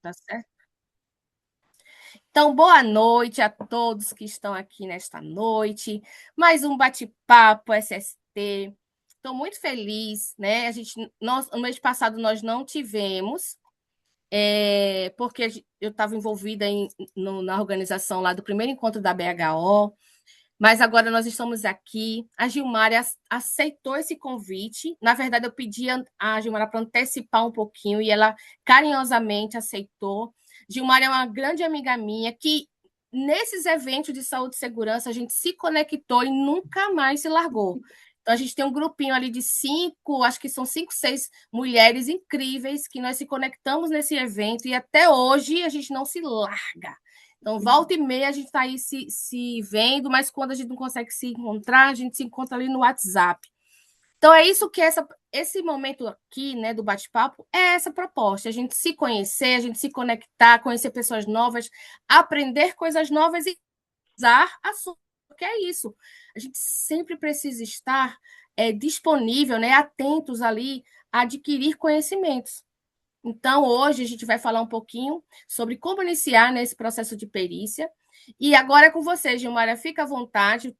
Tá certo? Então, boa noite a todos que estão aqui nesta noite. Mais um bate-papo SST. Estou muito feliz, né? No mês passado nós não tivemos, porque eu estava envolvida na organização lá do primeiro encontro da BHO, mas agora nós estamos aqui. A Gilmara aceitou esse convite. Na verdade, eu pedi a Gilmara para antecipar um pouquinho e ela carinhosamente aceitou. Gilmara é uma grande amiga minha que, nesses eventos de saúde e segurança, a gente se conectou e nunca mais se largou. Então, a gente tem um grupinho ali de 5, acho que são 5, 6 mulheres incríveis que nós se conectamos nesse evento e até hoje a gente não se larga. Então, volta e meia a gente está aí se vendo, mas quando a gente não consegue se encontrar, a gente se encontra ali no WhatsApp. Então, é isso que esse momento aqui, né, do bate-papo, é essa proposta: a gente se conhecer, a gente se conectar, conhecer pessoas novas, aprender coisas novas e usar assuntos, porque é isso. A gente sempre precisa estar disponível, né, atentos ali a adquirir conhecimentos. Então, hoje a gente vai falar um pouquinho sobre como iniciar nesse processo de perícia. E agora é com você, Gilmara, fica à vontade.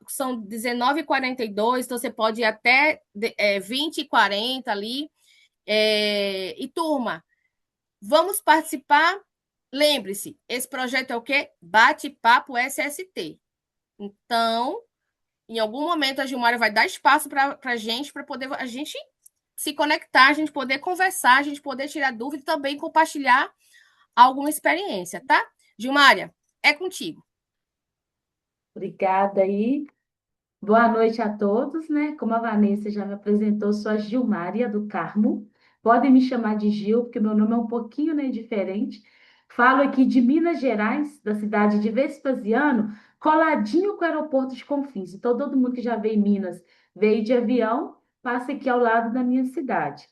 São 19h42, então você pode ir até 20h40 ali. E, turma, vamos participar. Lembre-se, esse projeto é o quê? Bate-Papo SST. Então, em algum momento, a Gilmara vai dar espaço para a gente, para poder a gente se conectar, a gente poder conversar, a gente poder tirar dúvida e também compartilhar alguma experiência, tá? Gilmária, é contigo. Obrigada aí. Boa noite a todos, né? Como a Vanessa já me apresentou, sou a Gilmária do Carmo. Podem me chamar de Gil, porque meu nome é um pouquinho, né, diferente. Falo aqui de Minas Gerais, da cidade de Vespasiano, coladinho com o aeroporto de Confins. Então, todo mundo que já veio em Minas, veio de avião, passa aqui ao lado da minha cidade.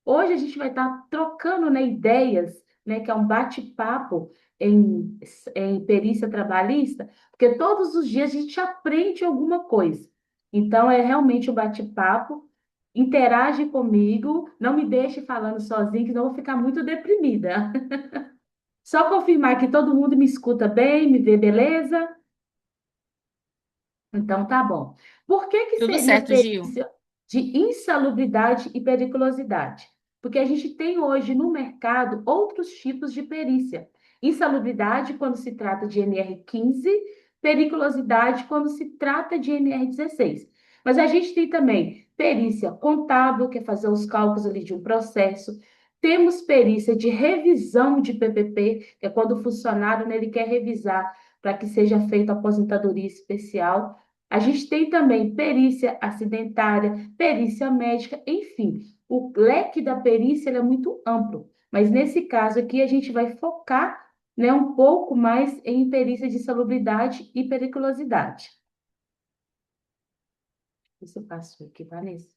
Hoje a gente vai estar trocando, né, ideias, né, que é um bate-papo em perícia trabalhista, porque todos os dias a gente aprende alguma coisa. Então, é realmente um bate-papo. Interage comigo, não me deixe falando sozinho, que senão eu vou ficar muito deprimida. Só confirmar que todo mundo me escuta bem, me vê beleza? Então, tá bom. Por que que Tudo seria certo, Gil? perícia de insalubridade e periculosidade? Porque a gente tem hoje no mercado outros tipos de perícia. Insalubridade quando se trata de NR15, periculosidade quando se trata de NR16. Mas a gente tem também perícia contábil, que é fazer os cálculos ali de um processo. Temos perícia de revisão de PPP, que é quando o funcionário, né, ele quer revisar para que seja feita a aposentadoria especial. A gente tem também perícia acidentária, perícia médica, enfim, o leque da perícia é muito amplo, mas nesse caso aqui a gente vai focar, né, um pouco mais em perícia de salubridade e periculosidade. Isso passou aqui, Vanessa.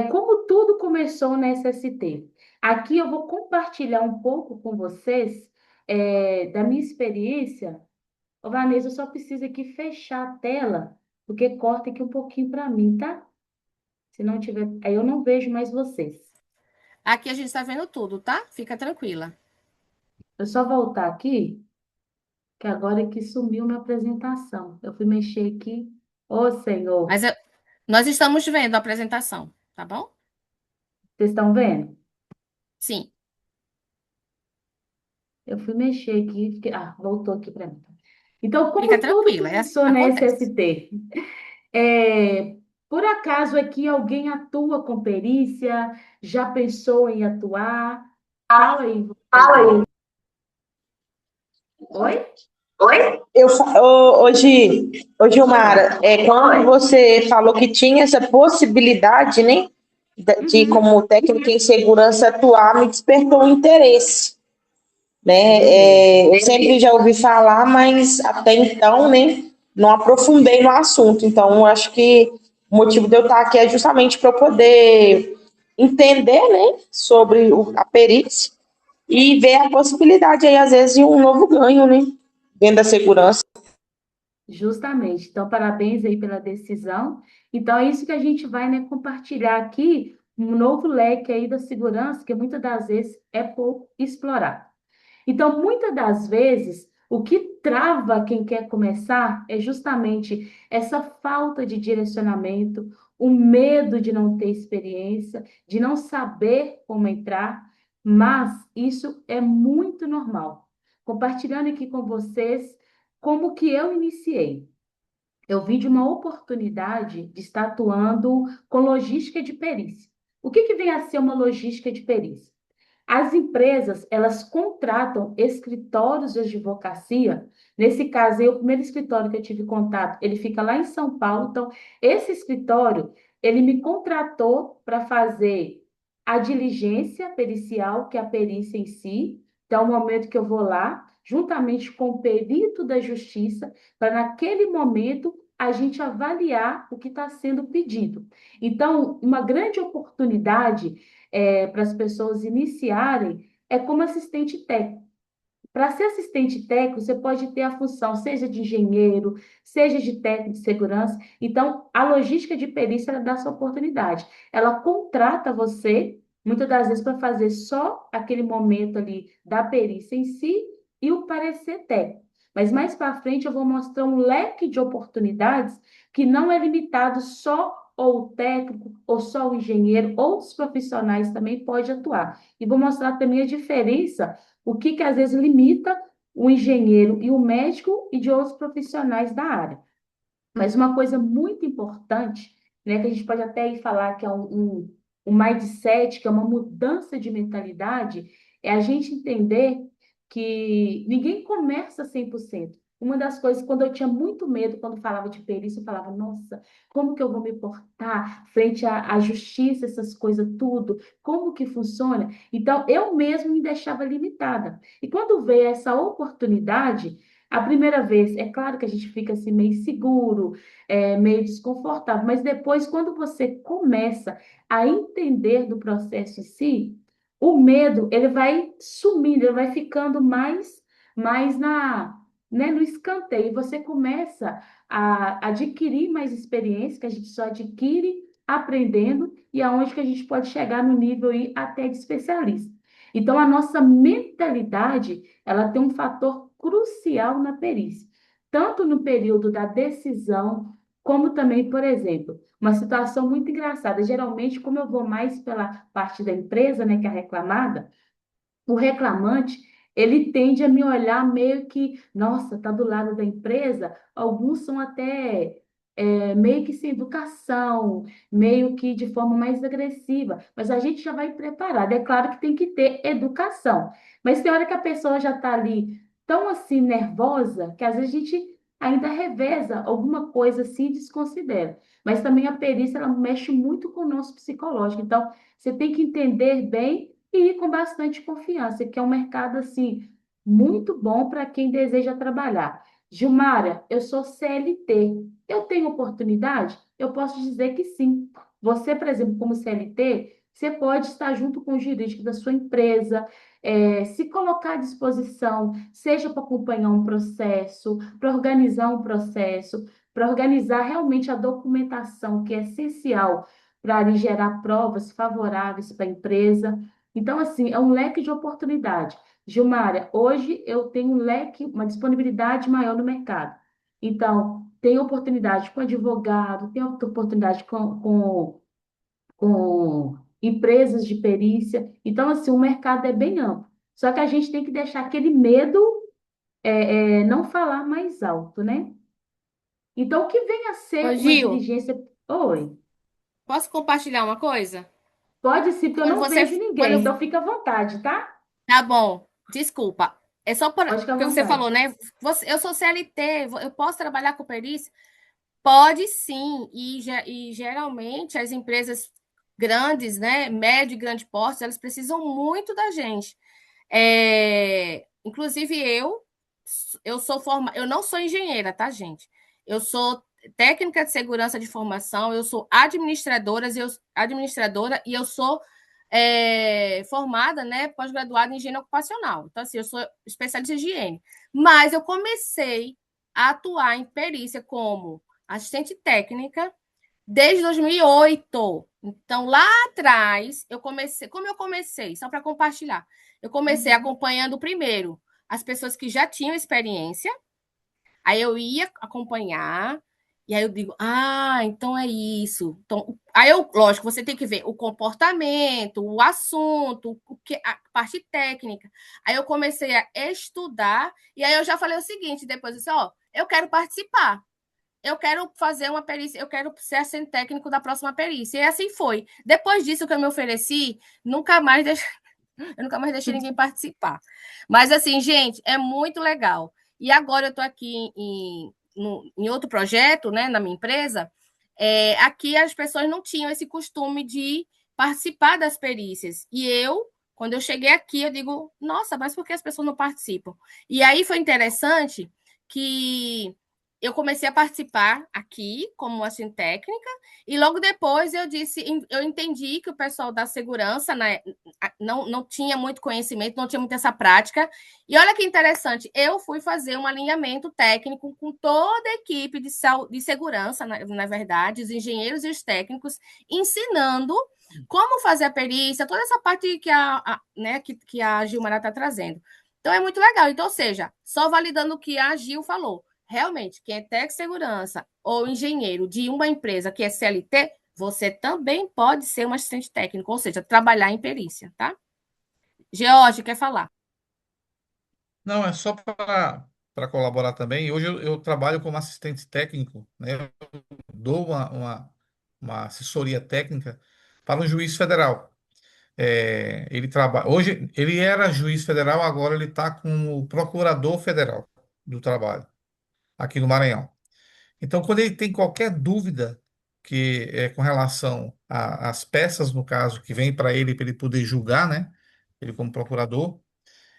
Como tudo começou na SST. Aqui eu vou compartilhar um pouco com vocês da minha experiência. Ô, Vanessa, eu só preciso aqui fechar a tela, porque corta aqui um pouquinho para mim, tá? Se não tiver, aí eu não vejo mais vocês. Aqui a gente está vendo tudo, tá? Fica tranquila. Eu só voltar aqui, que agora é que sumiu minha apresentação. Eu fui mexer aqui. Ô, Senhor, Mas nós estamos vendo a apresentação, tá bom? vocês estão vendo? Sim, Eu fui mexer aqui, voltou aqui para mim. Então, fica como tudo tranquila, começou na acontece. SST? É, por acaso aqui alguém atua com perícia? Já pensou em atuar? Fala aí, Fala você. aí. Oi? Oi? Ô, Oi. Gilmara, quando você falou que tinha essa possibilidade, né, de Uhum. como técnica em segurança atuar, me despertou o interesse, né? Beleza. Eu sempre já ouvi falar, mas até então, né, não aprofundei no assunto. Então, acho que o motivo de eu estar aqui é justamente para eu poder entender, né, sobre a perícia e ver a possibilidade aí, às vezes, de um novo ganho, né? Dentro da segurança. Justamente. Então, parabéns aí pela decisão. Então, é isso que a gente vai, né, compartilhar aqui. um novo leque aí da segurança que muitas das vezes é pouco explorado. Então, muitas das vezes, o que trava quem quer começar é justamente essa falta de direcionamento, o medo de não ter experiência, de não saber como entrar, mas isso é muito normal. Compartilhando aqui com vocês como que eu iniciei. Eu vi de uma oportunidade de estar atuando com logística de perícia. O que que vem a ser uma logística de perícia? As empresas, elas contratam escritórios de advocacia. Nesse caso, aí, o primeiro escritório que eu tive contato, ele fica lá em São Paulo. Então, esse escritório, ele me contratou para fazer a diligência pericial, que é a perícia em si. Então, o momento que eu vou lá, juntamente com o perito da justiça, para naquele momento a gente avaliar o que está sendo pedido. Então, uma grande oportunidade para as pessoas iniciarem é como assistente técnico. Para ser assistente técnico, você pode ter a função, seja de engenheiro, seja de técnico de segurança. Então, a logística de perícia, ela dá essa oportunidade. Ela contrata você, muitas das vezes, para fazer só aquele momento ali da perícia em si e o parecer técnico. Mas mais para frente eu vou mostrar um leque de oportunidades que não é limitado só ou o técnico, ou só o engenheiro, outros profissionais também podem atuar. E vou mostrar também a diferença o que às vezes limita o engenheiro e o médico e de outros profissionais da área. Mas uma coisa muito importante, né, que a gente pode até ir falar que é um mindset, que é uma mudança de mentalidade, é a gente entender que ninguém começa 100%. Uma das coisas, quando eu tinha muito medo, quando falava de perícia, eu falava, nossa, como que eu vou me portar frente à justiça, essas coisas tudo? Como que funciona? Então, eu mesmo me deixava limitada. E quando veio essa oportunidade, a primeira vez, é claro que a gente fica assim meio seguro, meio desconfortável, mas depois, quando você começa a entender do processo em si, o medo ele vai sumindo, ele vai ficando mais no escanteio. Você começa a adquirir mais experiência, que a gente só adquire aprendendo, e aonde que a gente pode chegar no nível aí até de especialista. Então, a nossa mentalidade, ela tem um fator crucial na perícia, tanto no período da decisão, como também, por exemplo, uma situação muito engraçada. Geralmente, como eu vou mais pela parte da empresa, né, que é a reclamada, o reclamante, ele tende a me olhar meio que, nossa, tá do lado da empresa. Alguns são até meio que sem educação, meio que de forma mais agressiva, mas a gente já vai preparado. É claro que tem que ter educação, mas tem hora que a pessoa já está ali tão assim nervosa que às vezes a gente ainda reveza alguma coisa assim e desconsidera. Mas também a perícia ela mexe muito com o nosso psicológico. Então, você tem que entender bem e ir com bastante confiança, que é um mercado assim muito bom para quem deseja trabalhar. Gilmara, eu sou CLT. Eu tenho oportunidade? Eu posso dizer que sim. Você, por exemplo, como CLT, você pode estar junto com o jurídico da sua empresa, se colocar à disposição, seja para acompanhar um processo, para organizar um processo, para organizar realmente a documentação que é essencial para ali gerar provas favoráveis para a empresa. Então, assim, é um leque de oportunidade. Gilmária, hoje eu tenho um leque, uma disponibilidade maior no mercado. Então, tem oportunidade com advogado, tem oportunidade com empresas de perícia. Então, assim, o mercado é bem amplo. Só que a gente tem que deixar aquele medo não falar mais alto, né? Então, o que vem a Ô, ser uma Gil, diligência? Oi, posso compartilhar uma coisa? pode sim, porque eu Quando não você. vejo ninguém, Quando, então fica à vontade, tá? tá bom, desculpa. É só Pode ficar à porque você vontade. falou, né? Eu sou CLT, eu posso trabalhar com perícia? Pode sim, e geralmente as empresas grandes, né, médio e grande porte, elas precisam muito da gente. Inclusive eu sou eu não sou engenheira, tá, gente? Eu sou técnica de segurança de formação, eu sou administradora e eu sou formada, né, pós-graduada em higiene ocupacional. Então, assim, eu sou especialista em higiene. Mas eu comecei a atuar em perícia como assistente técnica Desde 2008. Então, lá atrás, eu comecei. Como eu comecei? Só para compartilhar. Eu comecei Uhum. acompanhando primeiro as pessoas que já tinham experiência. Aí eu ia acompanhar. E aí eu digo, então é isso. Então, aí eu, lógico, você tem que ver o comportamento, o assunto, a parte técnica. Aí eu comecei a estudar, e aí eu já falei o seguinte, depois eu disse, eu quero participar. Eu quero fazer uma perícia, eu quero ser assistente técnico da próxima perícia. E assim foi. Depois disso que eu me ofereci, nunca mais deixei, eu nunca mais deixei ninguém participar. Mas assim, gente, é muito legal. E agora eu estou aqui em outro projeto, né, na minha empresa. Aqui as pessoas não tinham esse costume de participar das perícias. E eu, quando eu cheguei aqui, eu digo, nossa, mas por que as pessoas não participam? E aí foi interessante que eu comecei a participar aqui como assistente técnica e logo depois eu entendi que o pessoal da segurança, né, não tinha muito conhecimento, não tinha muita essa prática. E olha que interessante, eu fui fazer um alinhamento técnico com toda a equipe de segurança, na verdade, os engenheiros e os técnicos, ensinando como fazer a perícia, toda essa parte que a Gilmara está trazendo. Então é muito legal. Então, ou seja, só validando o que a Gil falou. Realmente, quem é técnico de segurança ou engenheiro de uma empresa que é CLT, você também pode ser um assistente técnico, ou seja, trabalhar em perícia, tá? George, quer falar? Não, é só para colaborar também. Hoje eu trabalho como assistente técnico, né? Eu dou uma assessoria técnica para um juiz federal. Ele trabalha. Hoje ele era juiz federal, agora ele está como procurador federal do trabalho aqui no Maranhão. Então, quando ele tem qualquer dúvida que é com relação às peças, no caso, que vem para ele poder julgar, né? Ele como procurador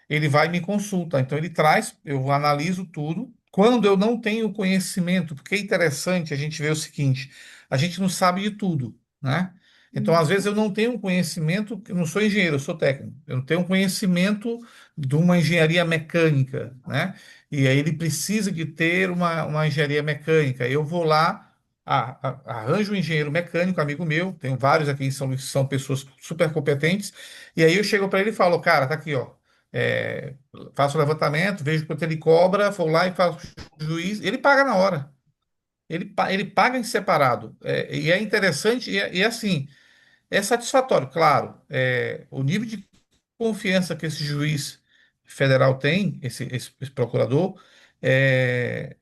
ele vai e me consulta. Então ele traz, eu analiso tudo. Quando eu não tenho conhecimento, porque é interessante a gente ver o seguinte, a gente não sabe de tudo, né? Então, às vezes, Uhum. eu não tenho um conhecimento, eu não sou engenheiro, eu sou técnico. Eu não tenho um conhecimento de uma engenharia mecânica, né? E aí ele precisa de ter uma engenharia mecânica. Eu vou lá, arranjo um engenheiro mecânico, amigo meu, tenho vários aqui, são pessoas super competentes, e aí eu chego para ele e falo, cara, tá aqui, ó é, faço o levantamento, vejo quanto ele cobra, vou lá e faço o juiz, ele paga na hora. Ele paga em separado. E é interessante, e assim, é satisfatório, claro. O nível de confiança que esse juiz federal tem, esse procurador, é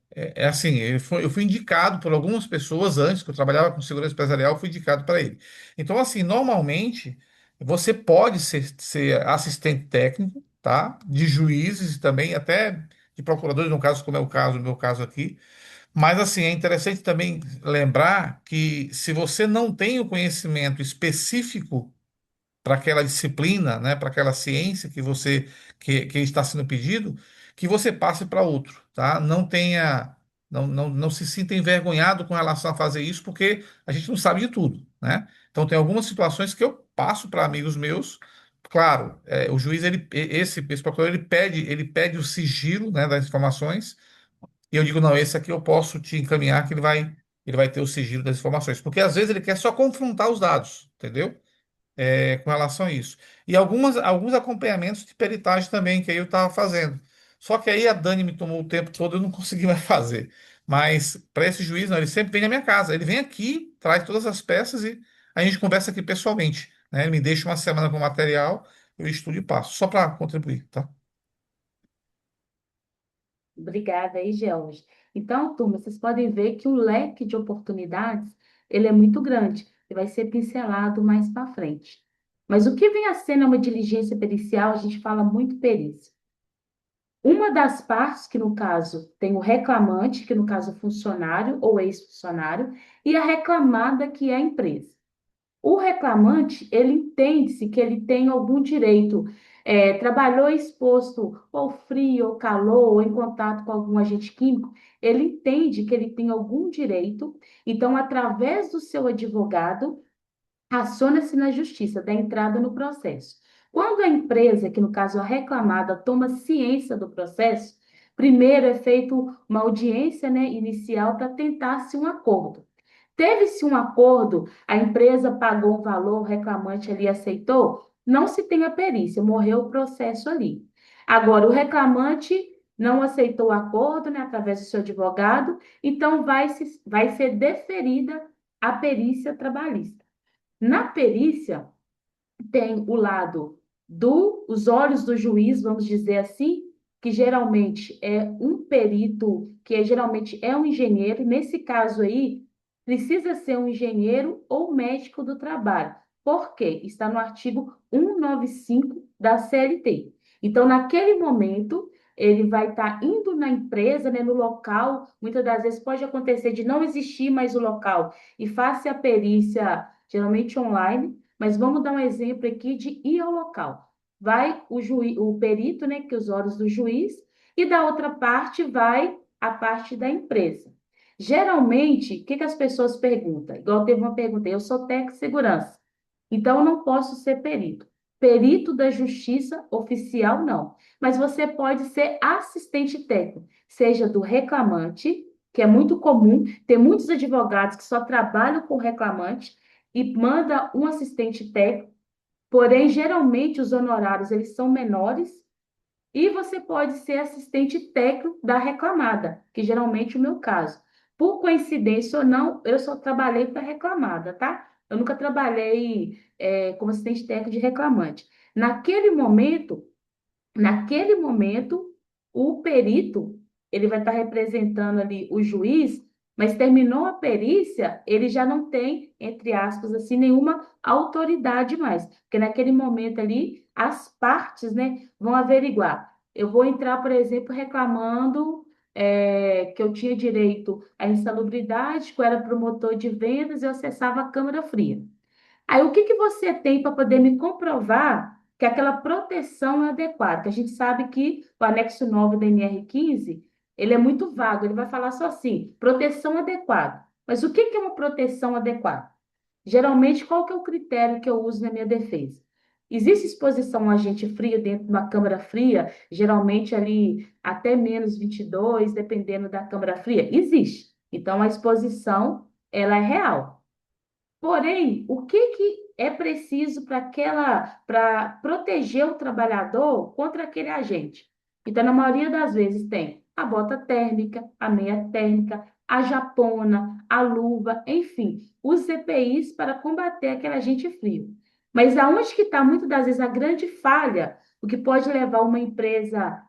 assim, eu fui indicado por algumas pessoas antes, que eu trabalhava com segurança empresarial, eu fui indicado para ele. Então, assim, normalmente, você pode ser assistente técnico, tá? De juízes e também até de procuradores, no caso, como é o meu caso aqui. Mas, assim, é interessante também lembrar que se você não tem o conhecimento específico para aquela disciplina, né, para aquela ciência que está sendo pedido, que você passe para outro, tá? Não se sinta envergonhado com relação a fazer isso, porque a gente não sabe de tudo, né? Então tem algumas situações que eu passo para amigos meus. Claro, o juiz esse procurador ele pede o sigilo, né, das informações e eu digo não, esse aqui eu posso te encaminhar que ele vai ter o sigilo das informações, porque às vezes ele quer só confrontar os dados, entendeu? Com relação a isso. E alguns acompanhamentos de peritagem também, que aí eu estava fazendo. Só que aí a Dani me tomou o tempo todo, eu não consegui mais fazer. Mas para esse juiz, não, ele sempre vem na minha casa. Ele vem aqui, traz todas as peças e a gente conversa aqui pessoalmente. Né? Ele me deixa uma semana com o material, eu estudo e passo, só para contribuir, tá? Obrigada aí, George. Então, turma, vocês podem ver que o leque de oportunidades, ele é muito grande e vai ser pincelado mais para frente. Mas o que vem a ser uma diligência pericial, a gente fala muito perícia. Uma das partes, que no caso tem o reclamante, que no caso é funcionário ou ex-funcionário, e a reclamada, que é a empresa. O reclamante, ele entende-se que ele tem algum direito, trabalhou exposto ao frio, ao calor, ou em contato com algum agente químico, ele entende que ele tem algum direito, então, através do seu advogado, aciona-se na justiça, dá entrada no processo. Quando a empresa, que no caso a reclamada, toma ciência do processo, primeiro é feito uma audiência, né, inicial para tentar-se um acordo. Teve-se um acordo, a empresa pagou um valor, o reclamante ali aceitou, não se tem a perícia, morreu o processo ali. Agora, o reclamante não aceitou o acordo, né, através do seu advogado, então vai ser deferida a perícia trabalhista. Na perícia, tem o lado dos olhos do juiz, vamos dizer assim, que geralmente é um perito, geralmente é um engenheiro. Nesse caso aí, precisa ser um engenheiro ou médico do trabalho. Por quê? Está no artigo 195 da CLT. Então, naquele momento, ele vai estar indo na empresa, né, no local. Muitas das vezes pode acontecer de não existir mais o local e faça a perícia, geralmente online, mas vamos dar um exemplo aqui de ir ao local. Vai o perito, né, que é os olhos do juiz, e da outra parte vai a parte da empresa. Geralmente, o que as pessoas perguntam? Igual teve uma pergunta, eu sou técnico de segurança, então eu não posso ser perito. Perito da justiça oficial, não. Mas você pode ser assistente técnico, seja do reclamante, que é muito comum, tem muitos advogados que só trabalham com reclamante, e manda um assistente técnico, porém, geralmente, os honorários eles são menores, e você pode ser assistente técnico da reclamada, que geralmente é o meu caso. Por coincidência ou não, eu só trabalhei para reclamada, tá? Eu nunca trabalhei como assistente técnico de reclamante. Naquele momento, o perito, ele vai estar representando ali o juiz, mas terminou a perícia, ele já não tem, entre aspas, assim, nenhuma autoridade mais, porque naquele momento ali, as partes, né, vão averiguar. Eu vou entrar, por exemplo, reclamando que eu tinha direito à insalubridade, que eu era promotor de vendas e eu acessava a câmara fria. Aí, o que que você tem para poder me comprovar que aquela proteção é adequada? Que a gente sabe que o anexo 9 da NR15, ele é muito vago, ele vai falar só assim, proteção adequada. Mas o que que é uma proteção adequada? Geralmente, qual que é o critério que eu uso na minha defesa? Existe exposição a agente frio dentro de uma câmara fria, geralmente ali até menos 22, dependendo da câmara fria? Existe. Então, a exposição, ela é real. Porém, o que que é preciso para proteger o trabalhador contra aquele agente? Então, na maioria das vezes tem a bota térmica, a meia térmica, a japona, a luva, enfim, os EPIs para combater aquele agente frio. Mas aonde que está muitas das vezes a grande falha, o que pode levar uma empresa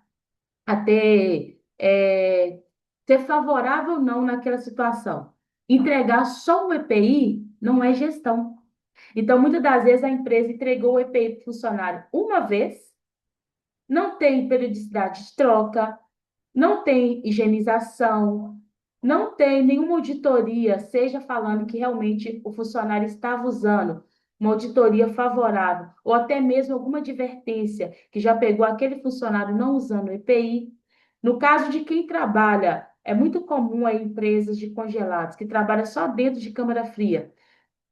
a ser favorável ou não naquela situação? Entregar só o EPI não é gestão. Então, muitas das vezes, a empresa entregou o EPI para o funcionário uma vez, não tem periodicidade de troca, não tem higienização, não tem nenhuma auditoria, seja falando que realmente o funcionário estava usando uma auditoria favorável, ou até mesmo alguma advertência que já pegou aquele funcionário não usando o EPI. No caso de quem trabalha, é muito comum aí empresas de congelados que trabalham só dentro de câmara fria.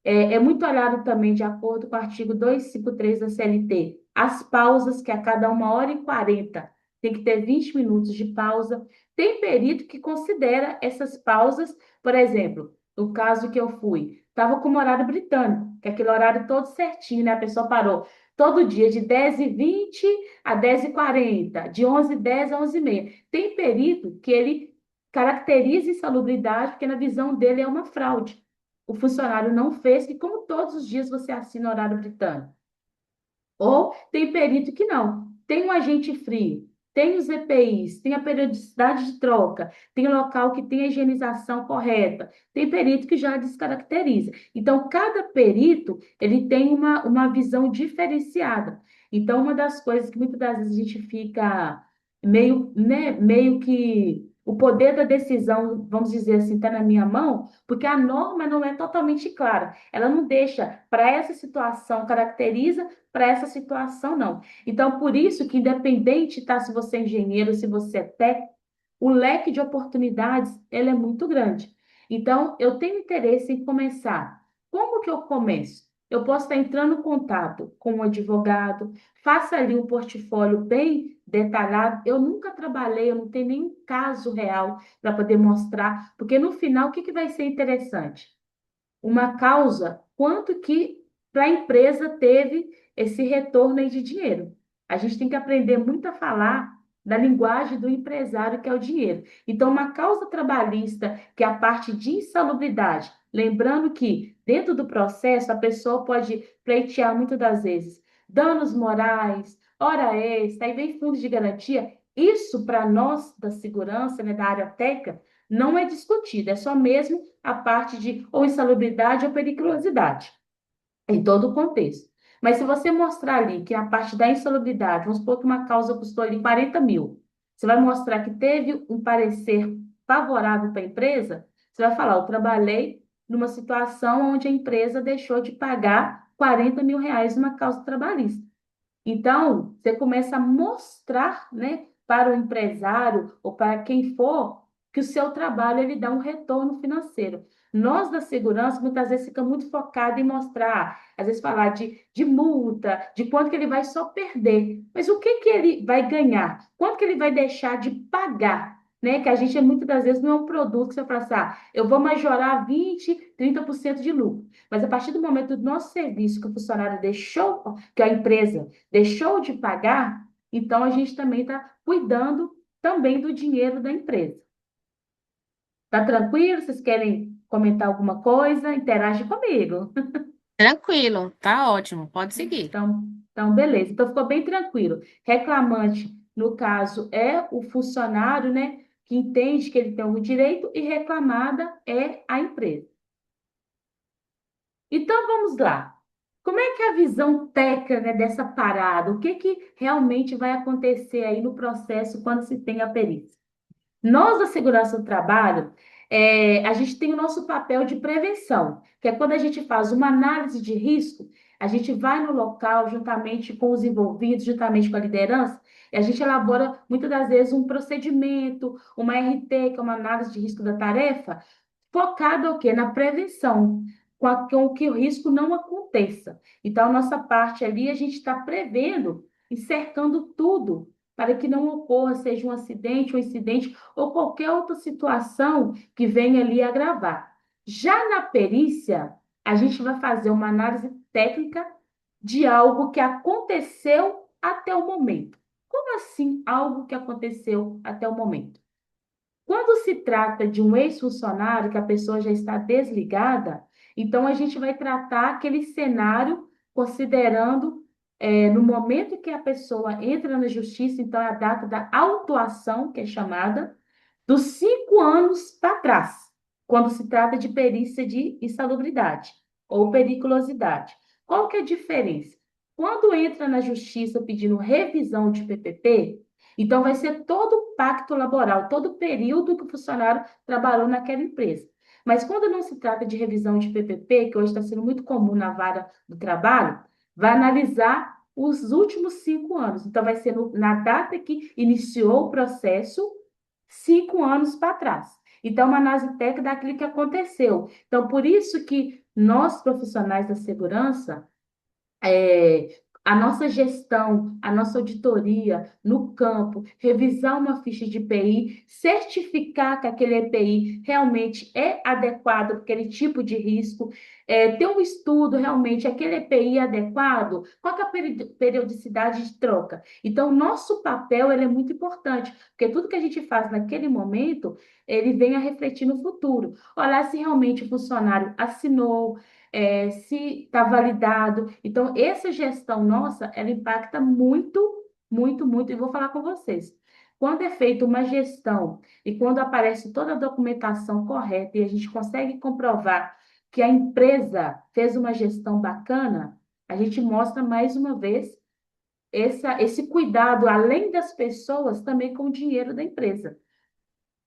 É muito olhado também, de acordo com o artigo 253 da CLT, as pausas, que a cada 1h40 tem que ter 20 minutos de pausa. Tem perito que considera essas pausas, por exemplo, no caso que eu fui, estava com o horário britânico, que é aquele horário todo certinho, né? A pessoa parou todo dia de 10h20 a 10h40, de 11h10 a 11h30. Tem perito que ele caracteriza insalubridade, porque na visão dele é uma fraude. O funcionário não fez, e como todos os dias você assina horário britânico. Ou tem perito que não. Tem um agente frio, tem os EPIs, tem a periodicidade de troca, tem local que tem a higienização correta, tem perito que já descaracteriza. Então, cada perito, ele tem uma visão diferenciada. Então, uma das coisas que muitas das vezes a gente fica meio, né, meio que o poder da decisão, vamos dizer assim, está na minha mão, porque a norma não é totalmente clara. Ela não deixa, para essa situação, caracteriza, para essa situação, não. Então, por isso que, independente, tá, se você é engenheiro, se você é técnico, o leque de oportunidades, ele é muito grande. Então, eu tenho interesse em começar. Como que eu começo? Eu posso estar entrando em contato com um advogado, faça ali um portfólio bem detalhado. Eu nunca trabalhei, eu não tenho nenhum caso real para poder mostrar, porque no final, o que que vai ser interessante? uma causa, quanto que para a empresa teve esse retorno aí de dinheiro. A gente tem que aprender muito a falar da linguagem do empresário, que é o dinheiro. Então, uma causa trabalhista, que é a parte de insalubridade, lembrando que dentro do processo a pessoa pode pleitear muitas das vezes danos morais, hora extra, aí vem fundos de garantia. Isso, para nós da segurança, né, da área técnica, não é discutido, é só mesmo a parte de ou insalubridade ou periculosidade, em todo o contexto. Mas se você mostrar ali que a parte da insalubridade, vamos supor que uma causa custou ali 40 mil, você vai mostrar que teve um parecer favorável para a empresa, você vai falar, eu trabalhei numa situação onde a empresa deixou de pagar 40 mil reais numa causa trabalhista. Então, você começa a mostrar, né, para o empresário ou para quem for, que o seu trabalho ele dá um retorno financeiro. Nós da segurança, muitas vezes, fica muito focado em mostrar, às vezes falar de multa, de quanto que ele vai só perder. Mas o que que ele vai ganhar? Quanto que ele vai deixar de pagar? Né? Que a gente, muitas das vezes, não é um produto que você fala assim, eu vou majorar 20, 30% de lucro. Mas a partir do momento do nosso serviço que o funcionário deixou, que a empresa deixou de pagar, então a gente também está cuidando também do dinheiro da empresa. Tá tranquilo? Vocês querem comentar alguma coisa? Interage comigo. Tranquilo, tá ótimo, pode seguir. Então, beleza. Então, ficou bem tranquilo. Reclamante, no caso, é o funcionário, né, que entende que ele tem algum direito e reclamada é a empresa. Então, vamos lá. Como é que é a visão técnica, né, dessa parada? O que que realmente vai acontecer aí no processo quando se tem a perícia? Nós, da segurança do trabalho, a gente tem o nosso papel de prevenção, que é quando a gente faz uma análise de risco, a gente vai no local juntamente com os envolvidos, juntamente com a liderança, e a gente elabora, muitas das vezes, um procedimento, uma RT, que é uma análise de risco da tarefa, focada o quê? Na prevenção, com que o risco não aconteça. Então, a nossa parte ali, a gente está prevendo e cercando tudo para que não ocorra, seja um incidente ou qualquer outra situação que venha ali agravar. Já na perícia, a gente vai fazer uma análise técnica de algo que aconteceu até o momento. Como assim algo que aconteceu até o momento? Quando se trata de um ex-funcionário, que a pessoa já está desligada, então a gente vai tratar aquele cenário considerando, no momento que a pessoa entra na justiça, então é a data da autuação, que é chamada, dos 5 anos para trás, quando se trata de perícia de insalubridade ou periculosidade. Qual que é a diferença? Quando entra na justiça pedindo revisão de PPP, então vai ser todo o pacto laboral, todo o período que o funcionário trabalhou naquela empresa. Mas quando não se trata de revisão de PPP, que hoje está sendo muito comum na vara do trabalho, vai analisar os últimos 5 anos. Então, vai ser na data que iniciou o processo, 5 anos para trás. Então, uma análise técnica daquilo que aconteceu. Então, por isso que nós, profissionais da segurança, é, a nossa gestão, a nossa auditoria no campo, revisar uma ficha de EPI, certificar que aquele EPI realmente é adequado para aquele tipo de risco, ter um estudo realmente, aquele EPI é adequado, qual que é a periodicidade de troca. Então, nosso papel ele é muito importante, porque tudo que a gente faz naquele momento, ele vem a refletir no futuro. Olhar se realmente o funcionário assinou, se está validado. Então, essa gestão nossa, ela impacta muito, muito, muito. E vou falar com vocês. Quando é feita uma gestão e quando aparece toda a documentação correta e a gente consegue comprovar que a empresa fez uma gestão bacana, a gente mostra mais uma vez esse cuidado, além das pessoas, também com o dinheiro da empresa.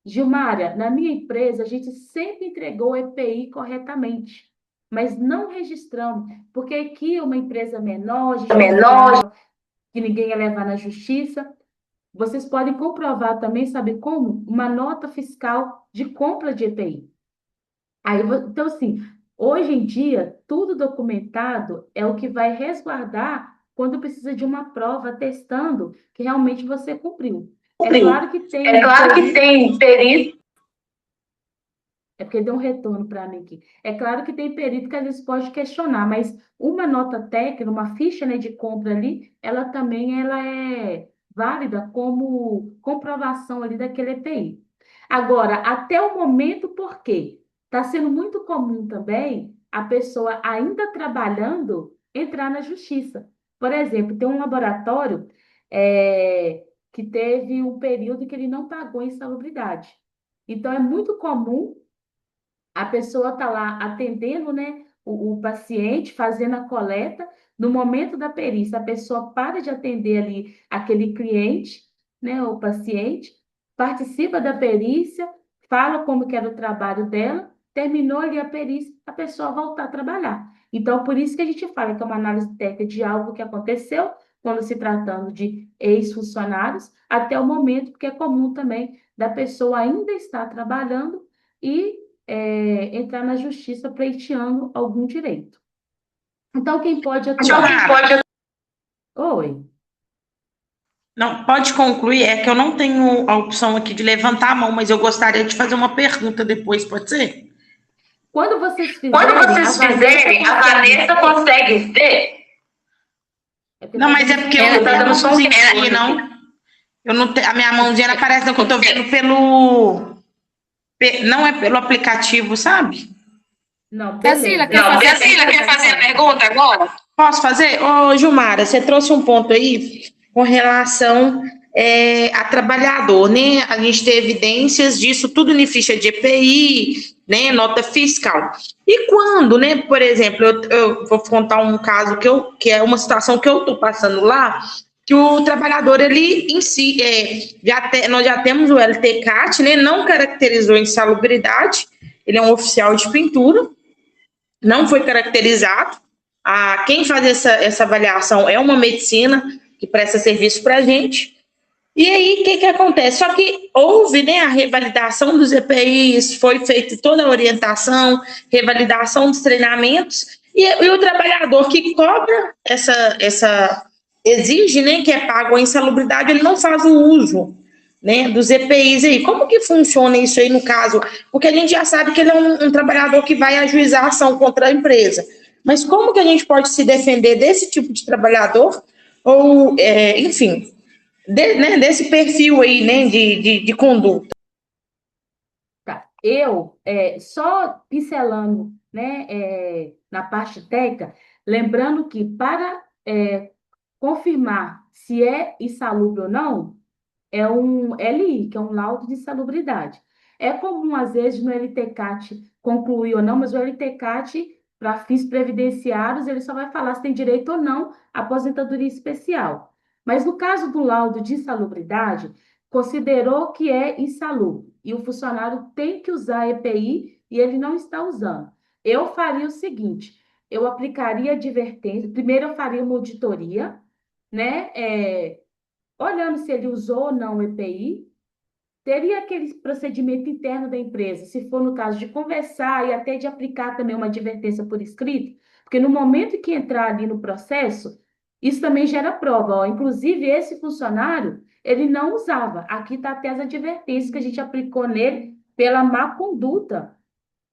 Gilmária, na minha empresa, a gente sempre entregou o EPI corretamente, mas não registramos, porque aqui é uma empresa menor, a gente considerava que ninguém ia levar na justiça. Vocês podem comprovar também, sabe como? Uma nota fiscal de compra de EPI. Então, assim, hoje em dia, tudo documentado é o que vai resguardar quando precisa de uma prova testando que realmente você cumpriu. É claro que tem É claro que tem perícia. É porque deu um retorno para mim aqui. É claro que tem perito que às vezes pode questionar, mas uma nota técnica, uma ficha, né, de compra ali, ela é válida como comprovação ali daquele EPI. Agora, até o momento, por quê? Está sendo muito comum também a pessoa ainda trabalhando entrar na justiça. Por exemplo, tem um laboratório que teve um período que ele não pagou insalubridade. Então, é muito comum a pessoa está lá atendendo, né, o paciente, fazendo a coleta. No momento da perícia, a pessoa para de atender ali aquele cliente, né, o paciente, participa da perícia, fala como que era o trabalho dela, terminou ali a perícia, a pessoa voltar a trabalhar. Então, por isso que a gente fala que é uma análise técnica de algo que aconteceu quando se tratando de ex-funcionários, até o momento, porque é comum também da pessoa ainda estar trabalhando e entrar na justiça pleiteando algum direito. Então, quem pode atuar? Oi. Não, pode concluir, é que eu não tenho a opção aqui de levantar a mão, mas eu gostaria de fazer uma pergunta depois, pode ser? Quando vocês Quando fizerem, a vocês fizerem, a Vanessa consegue ver. É porque Não, tá mas dando é porque som. eu tá dando somzinho aqui, não. Eu não a minha mãozinha aparece que eu tô vendo não é pelo aplicativo, sabe? Não, Cecília, beleza. quer Não, fazer a Cecília, pergunta quer fazer a agora? pergunta agora? Posso fazer? Ô, Gilmara, você trouxe um ponto aí com relação a trabalhador, né? A gente tem evidências disso tudo em ficha de EPI, né? Nota fiscal. E quando, né? Por exemplo, eu vou contar um caso que é uma situação que eu estou passando lá, que o trabalhador, ele em si, nós já temos o LTCAT, né? Não caracterizou insalubridade, ele é um oficial de pintura, não foi caracterizado. Quem faz essa avaliação é uma medicina que presta serviço para a gente. E aí, o que acontece? Só que houve, né, a revalidação dos EPIs, foi feita toda a orientação, revalidação dos treinamentos, e o trabalhador que cobra exige, né, que é pago a insalubridade, ele não faz o uso, né, dos EPIs aí. Como que funciona isso aí no caso? Porque a gente já sabe que ele é um trabalhador que vai ajuizar a ação contra a empresa. Mas como que a gente pode se defender desse tipo de trabalhador? Ou, enfim, né, desse perfil aí, né, de conduta. Tá. Só pincelando, né, na parte técnica, lembrando que para confirmar se é insalubre ou não, é um LI, que é um laudo de insalubridade. É comum, às vezes, no LTCAT concluir ou não, mas o LTCAT, para fins previdenciários, ele só vai falar se tem direito ou não à aposentadoria especial. Mas no caso do laudo de insalubridade, considerou que é insalubre e o funcionário tem que usar a EPI e ele não está usando. Eu faria o seguinte: eu aplicaria advertência, primeiro eu faria uma auditoria, né? Olhando se ele usou ou não o EPI, teria aquele procedimento interno da empresa, se for no caso de conversar e até de aplicar também uma advertência por escrito, porque no momento que entrar ali no processo, isso também gera prova. Ó. Inclusive, esse funcionário, ele não usava. Aqui está até as advertências que a gente aplicou nele pela má conduta,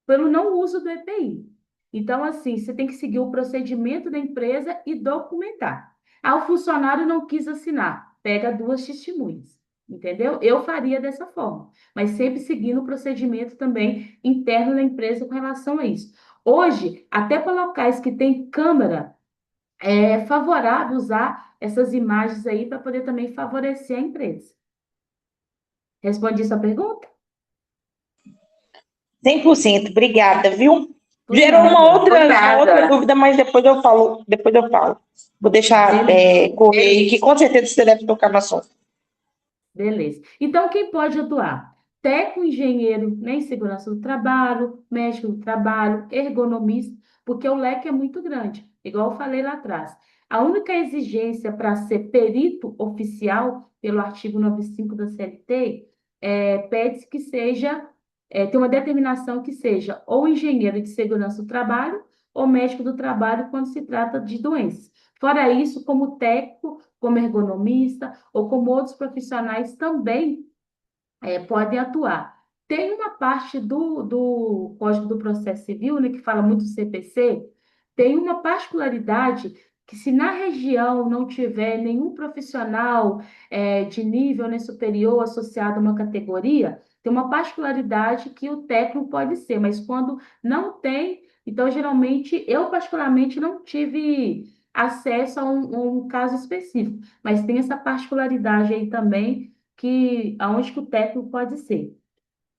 pelo não uso do EPI. Então, assim, você tem que seguir o procedimento da empresa e documentar. O funcionário não quis assinar, pega duas testemunhas, entendeu? Eu faria dessa forma, mas sempre seguindo o procedimento também interno da empresa com relação a isso. Hoje, até para locais que tem câmera, é favorável usar essas imagens aí para poder também favorecer a empresa. Respondi sua pergunta? 100%, obrigada, viu? Por Gerou nada. uma outra dúvida, mas depois eu falo. Vou deixar correr aí, que com certeza você deve tocar no assunto. Beleza. Então, quem pode atuar? Técnico, engenheiro, né, em segurança do trabalho, médico do trabalho, ergonomista, porque o leque é muito grande, igual eu falei lá atrás. A única exigência para ser perito oficial, pelo artigo 95 da CLT, pede-se que seja, tem uma determinação que seja ou engenheiro de segurança do trabalho ou médico do trabalho quando se trata de doenças. Fora isso, como técnico, como ergonomista ou como outros profissionais também podem atuar. Tem uma parte do Código do Processo Civil, né, que fala muito do CPC, tem uma particularidade que se na região não tiver nenhum profissional de nível, né, superior associado a uma categoria, tem uma particularidade que o técnico pode ser, mas quando não tem, então geralmente eu particularmente não tive acesso a um caso específico, mas tem essa particularidade aí também que aonde que o técnico pode ser.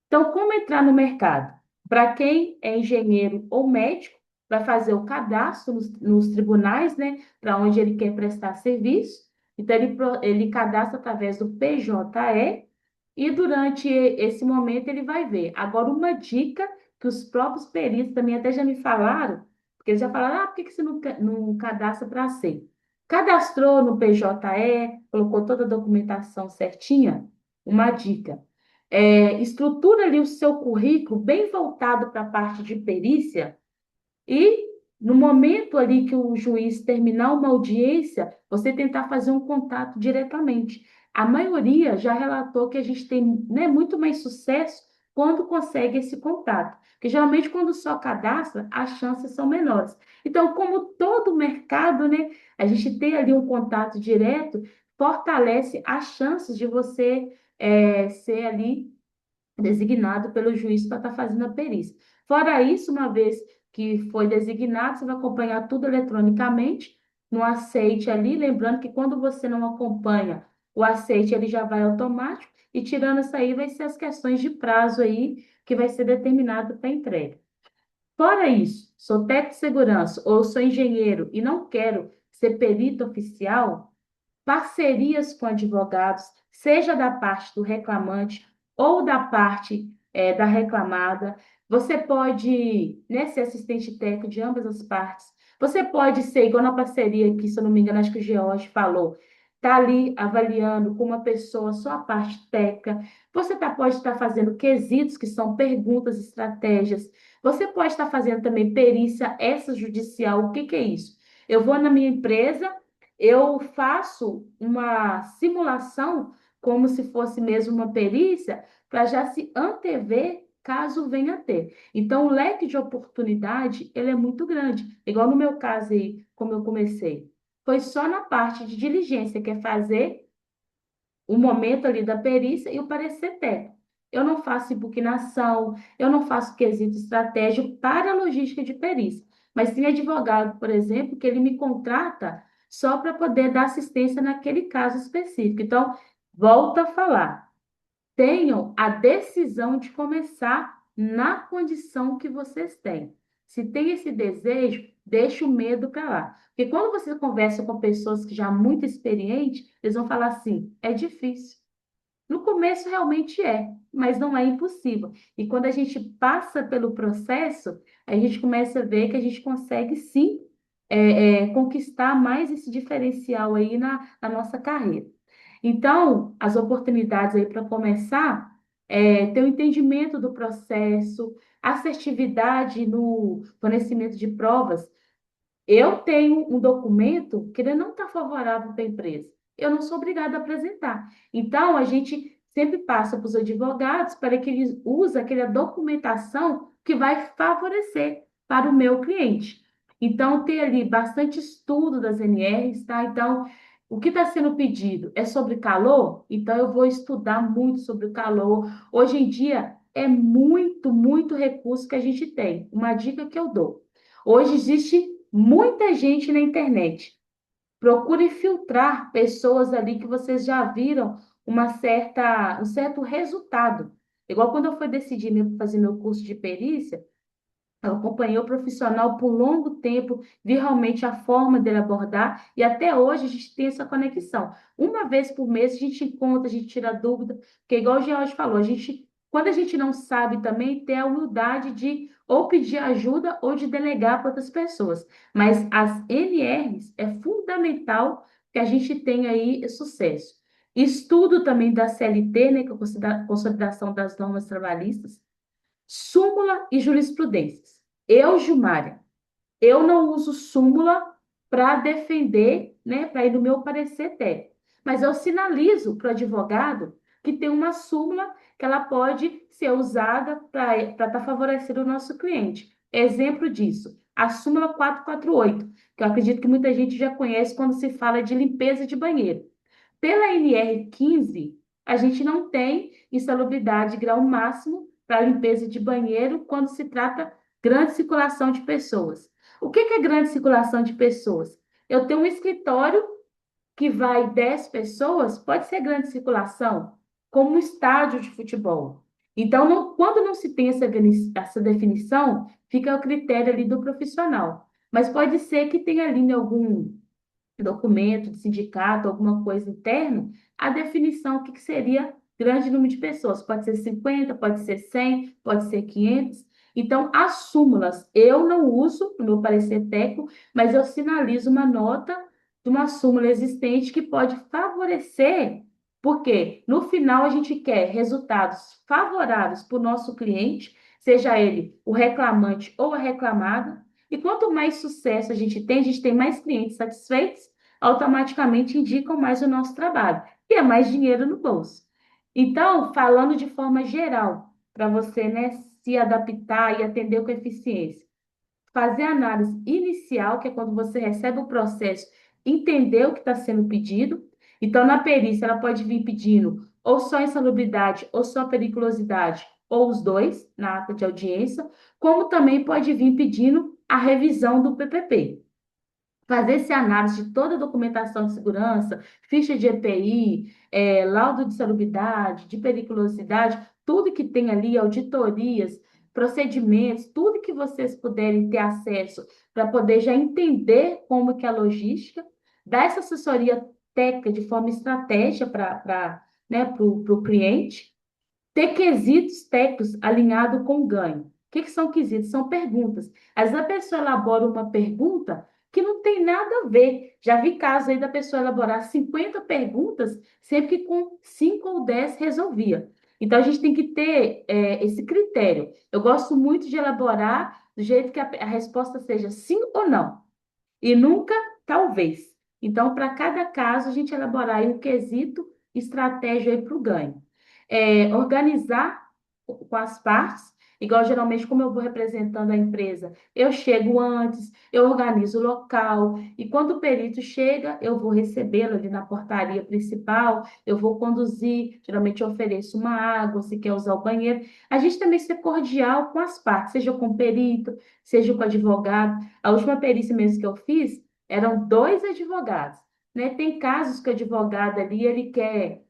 Então, como entrar no mercado? Para quem é engenheiro ou médico, vai fazer o cadastro nos tribunais, né, para onde ele quer prestar serviço. Então, ele cadastra através do PJE e durante esse momento ele vai ver. Agora, uma dica que os próprios peritos também até já me falaram, porque eles já falaram, por que que você não cadastra para ser? Cadastrou no PJE, colocou toda a documentação certinha? Uma dica. Estrutura ali o seu currículo bem voltado para a parte de perícia e no momento ali que o juiz terminar uma audiência, você tentar fazer um contato diretamente. A maioria já relatou que a gente tem, né, muito mais sucesso quando consegue esse contato. Porque geralmente quando só cadastra, as chances são menores. Então, como todo mercado, né, a gente ter ali um contato direto fortalece as chances de você ser ali designado pelo juiz para estar fazendo a perícia. Fora isso, uma vez que foi designado, você vai acompanhar tudo eletronicamente, no aceite ali, lembrando que quando você não acompanha o aceite, ele já vai automático, e tirando isso aí, vai ser as questões de prazo aí, que vai ser determinado para entrega. Fora isso, sou técnico de segurança ou sou engenheiro e não quero ser perito oficial, parcerias com advogados, seja da parte do reclamante ou da parte da reclamada. Você pode, né, ser assistente técnico de ambas as partes. Você pode ser, igual na parceria que, se eu não me engano, acho que o George falou, tá ali avaliando com uma pessoa só a parte técnica. Você pode estar fazendo quesitos, que são perguntas, estratégias. Você pode estar fazendo também perícia extrajudicial. O que que é isso? Eu vou na minha empresa, eu faço uma simulação como se fosse mesmo uma perícia para já se antever caso venha a ter. Então, o leque de oportunidade, ele é muito grande. Igual no meu caso aí, como eu comecei. Foi só na parte de diligência, que é fazer o momento ali da perícia e o parecer técnico. Eu não faço impugnação, eu não faço quesito estratégico para a logística de perícia. Mas tem advogado, por exemplo, que ele me contrata só para poder dar assistência naquele caso específico. Então, volta a falar tenham a decisão de começar na condição que vocês têm. Se tem esse desejo, deixa o medo para lá. Porque quando você conversa com pessoas que já muito experientes, eles vão falar assim: é difícil. No começo realmente é, mas não é impossível. E quando a gente passa pelo processo, a gente começa a ver que a gente consegue sim conquistar mais esse diferencial aí na nossa carreira. Então, as oportunidades aí para começar ter o entendimento do processo, assertividade no fornecimento de provas. Eu tenho um documento que ele não está favorável para a empresa. Eu não sou obrigada a apresentar. Então, a gente sempre passa para os advogados para que eles usem aquela documentação que vai favorecer para o meu cliente. Então, ter ali bastante estudo das NRs, tá? Então, o que está sendo pedido é sobre calor? Então, eu vou estudar muito sobre o calor. Hoje em dia, é muito, muito recurso que a gente tem. Uma dica que eu dou. Hoje existe muita gente na internet. Procure filtrar pessoas ali que vocês já viram um certo resultado. Igual quando eu fui decidir fazer meu curso de perícia, eu acompanhei o profissional por longo tempo, vi realmente a forma dele abordar, e até hoje a gente tem essa conexão. Uma vez por mês a gente encontra, a gente tira dúvida, porque igual o George falou, quando a gente não sabe também, ter a humildade de ou pedir ajuda ou de delegar para outras pessoas. Mas as NRs é fundamental que a gente tenha aí sucesso. Estudo também da CLT, né, que é a Consolidação das Normas Trabalhistas, súmula e jurisprudências. Eu, Gilmária, eu não uso súmula para defender, né, para ir no meu parecer técnico. Mas eu sinalizo para o advogado que tem uma súmula que ela pode ser usada para estar favorecendo o nosso cliente. Exemplo disso, a súmula 448, que eu acredito que muita gente já conhece quando se fala de limpeza de banheiro. Pela NR15, a gente não tem insalubridade grau máximo para limpeza de banheiro quando se trata grande circulação de pessoas. O que é grande circulação de pessoas? Eu tenho um escritório que vai 10 pessoas, pode ser grande circulação, como um estádio de futebol. Então, quando não se tem essa definição, fica o critério ali do profissional. Mas pode ser que tenha ali em algum documento de sindicato, alguma coisa interna, a definição, o que seria grande número de pessoas. Pode ser 50, pode ser 100, pode ser 500. Então, as súmulas eu não uso no meu parecer técnico, mas eu sinalizo uma nota de uma súmula existente que pode favorecer, porque no final a gente quer resultados favoráveis para o nosso cliente, seja ele o reclamante ou a reclamada, e quanto mais sucesso a gente tem mais clientes satisfeitos, automaticamente indicam mais o nosso trabalho, e é mais dinheiro no bolso. Então, falando de forma geral, para você, né, se adaptar e atender com eficiência, fazer a análise inicial, que é quando você recebe o processo, entender o que está sendo pedido. Então, na perícia, ela pode vir pedindo ou só insalubridade, ou só periculosidade, ou os dois, na ata de audiência, como também pode vir pedindo a revisão do PPP. Fazer essa análise de toda a documentação de segurança, ficha de EPI, laudo de salubridade, de periculosidade, tudo que tem ali, auditorias, procedimentos, tudo que vocês puderem ter acesso para poder já entender como que é a logística, dar essa assessoria técnica de forma estratégica para né, o cliente, ter quesitos técnicos alinhados com o ganho. O que são quesitos? São perguntas. Às vezes a pessoa elabora uma pergunta que não tem nada a ver. Já vi casos aí da pessoa elaborar 50 perguntas, sempre que com 5 ou 10 resolvia. Então, a gente tem que ter esse critério. Eu gosto muito de elaborar do jeito que a resposta seja sim ou não, e nunca talvez. Então, para cada caso, a gente elaborar aí um quesito, estratégia para o ganho. Organizar com as partes, igual geralmente, como eu vou representando a empresa, eu chego antes, eu organizo o local, e quando o perito chega, eu vou recebê-lo ali na portaria principal, eu vou conduzir, geralmente eu ofereço uma água, se quer usar o banheiro. A gente também ser cordial com as partes, seja com o perito, seja com o advogado. A última perícia mesmo que eu fiz, eram dois advogados, né? Tem casos que o advogado ali, ele quer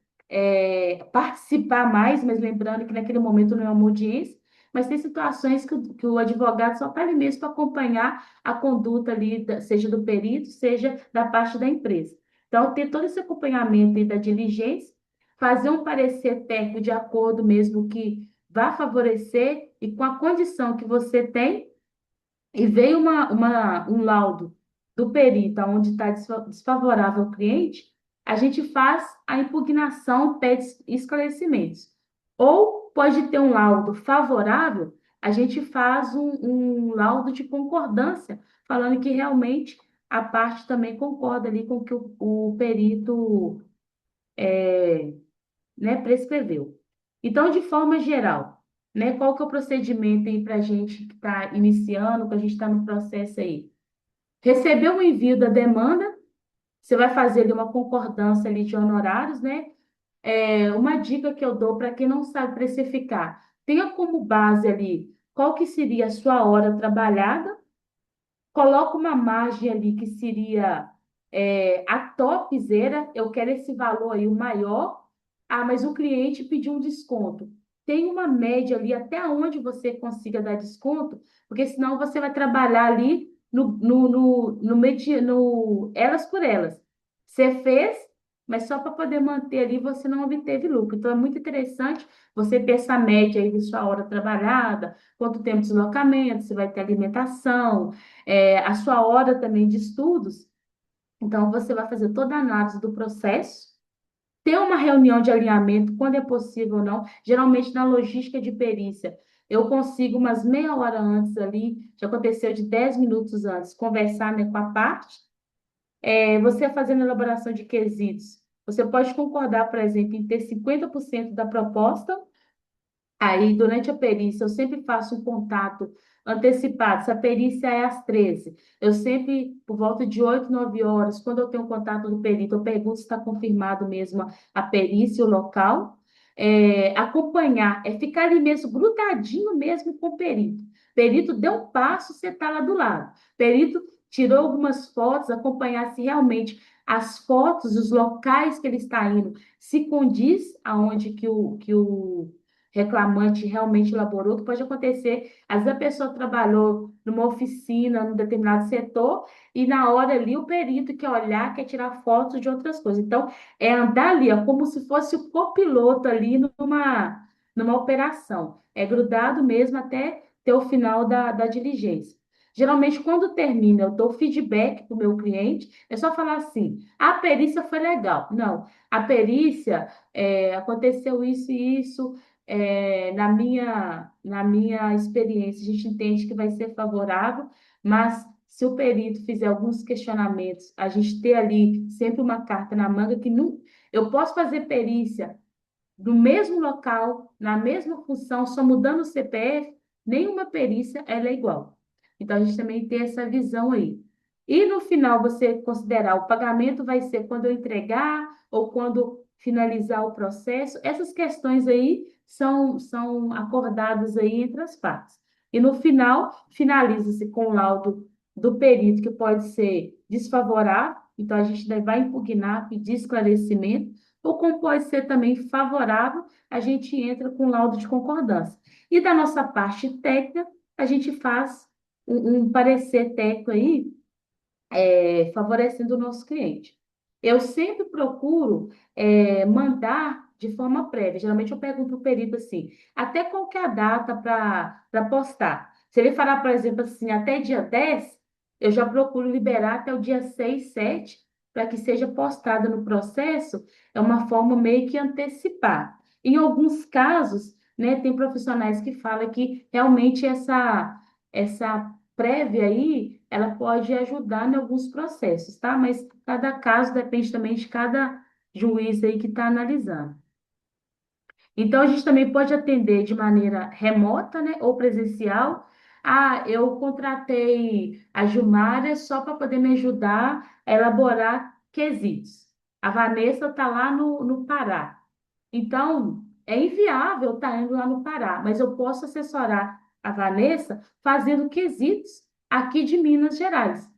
participar mais, mas lembrando que naquele momento não é uma audiência, mas tem situações que o advogado só está ali mesmo para acompanhar a conduta ali, seja do perito, seja da parte da empresa. Então, ter todo esse acompanhamento aí da diligência, fazer um parecer técnico de acordo mesmo que vá favorecer e com a condição que você tem, e veio um laudo do perito onde está desfavorável ao cliente, a gente faz a impugnação, pede esclarecimentos. Ou pode ter um laudo favorável, a gente faz um laudo de concordância, falando que realmente a parte também concorda ali com o que o perito né, prescreveu. Então, de forma geral, né, qual que é o procedimento aí para a gente que está iniciando, que a gente está no processo aí? Recebeu o envio da demanda, você vai fazer ali uma concordância ali de honorários, né? Uma dica que eu dou para quem não sabe precificar, tenha como base ali qual que seria a sua hora trabalhada, coloca uma margem ali que seria a topzera, eu quero esse valor aí, o maior. Ah, mas o cliente pediu um desconto. Tem uma média ali até onde você consiga dar desconto, porque senão você vai trabalhar ali no elas por elas. Você fez, mas só para poder manter ali você não obteve lucro. Então é muito interessante você ter essa média aí de sua hora trabalhada, quanto tempo de deslocamento, você vai ter alimentação, a sua hora também de estudos. Então, você vai fazer toda a análise do processo, ter uma reunião de alinhamento, quando é possível ou não. Geralmente, na logística de perícia, eu consigo umas meia hora antes ali, já aconteceu de 10 minutos antes, conversar, né, com a parte. Você fazendo elaboração de quesitos, Você pode concordar, por exemplo, em ter 50% da proposta. Aí, durante a perícia, eu sempre faço um contato antecipado. Se a perícia é às 13, eu sempre, por volta de 8, 9 horas, quando eu tenho contato do perito, eu pergunto se está confirmado mesmo a perícia, o local. Acompanhar, ficar ali mesmo, grudadinho mesmo com o perito. Perito deu um passo, você está lá do lado. Perito tirou algumas fotos, acompanhar se realmente as fotos, os locais que ele está indo, se condiz aonde que o reclamante realmente elaborou, que pode acontecer. Às vezes a pessoa trabalhou numa oficina, num determinado setor, e na hora ali o perito quer olhar, quer tirar fotos de outras coisas. Então, é andar ali, ó, como se fosse o copiloto ali numa operação. É grudado mesmo até ter o final da diligência. Geralmente, quando termina, eu dou feedback para o meu cliente, é só falar assim: a perícia foi legal. Não, a perícia aconteceu isso e isso, na minha experiência, a gente entende que vai ser favorável, mas se o perito fizer alguns questionamentos, a gente ter ali sempre uma carta na manga que não, eu posso fazer perícia no mesmo local, na mesma função, só mudando o CPF, nenhuma perícia ela é igual. Então, a gente também tem essa visão aí. E no final, você considerar o pagamento vai ser quando eu entregar ou quando finalizar o processo, essas questões aí são acordadas aí entre as partes. E no final, finaliza-se com o laudo do perito, que pode ser desfavorável, então a gente vai impugnar, pedir esclarecimento, ou como pode ser também favorável, a gente entra com laudo de concordância. E da nossa parte técnica, a gente faz um parecer técnico aí, favorecendo o nosso cliente. Eu sempre procuro mandar de forma prévia. Geralmente eu pergunto para o perito assim, até qual que é a data para postar? Se ele falar, por exemplo, assim, até dia 10, eu já procuro liberar até o dia 6, 7, para que seja postada no processo. É uma forma meio que antecipar. Em alguns casos, né, tem profissionais que falam que realmente essa prévia aí, ela pode ajudar em alguns processos, tá? Mas cada caso depende também de cada juiz aí que está analisando. Então, a gente também pode atender de maneira remota, né, ou presencial. Ah, eu contratei a Gilmária só para poder me ajudar a elaborar quesitos. A Vanessa está lá no Pará. Então, é inviável estar indo lá no Pará, mas eu posso assessorar a Vanessa fazendo quesitos aqui de Minas Gerais.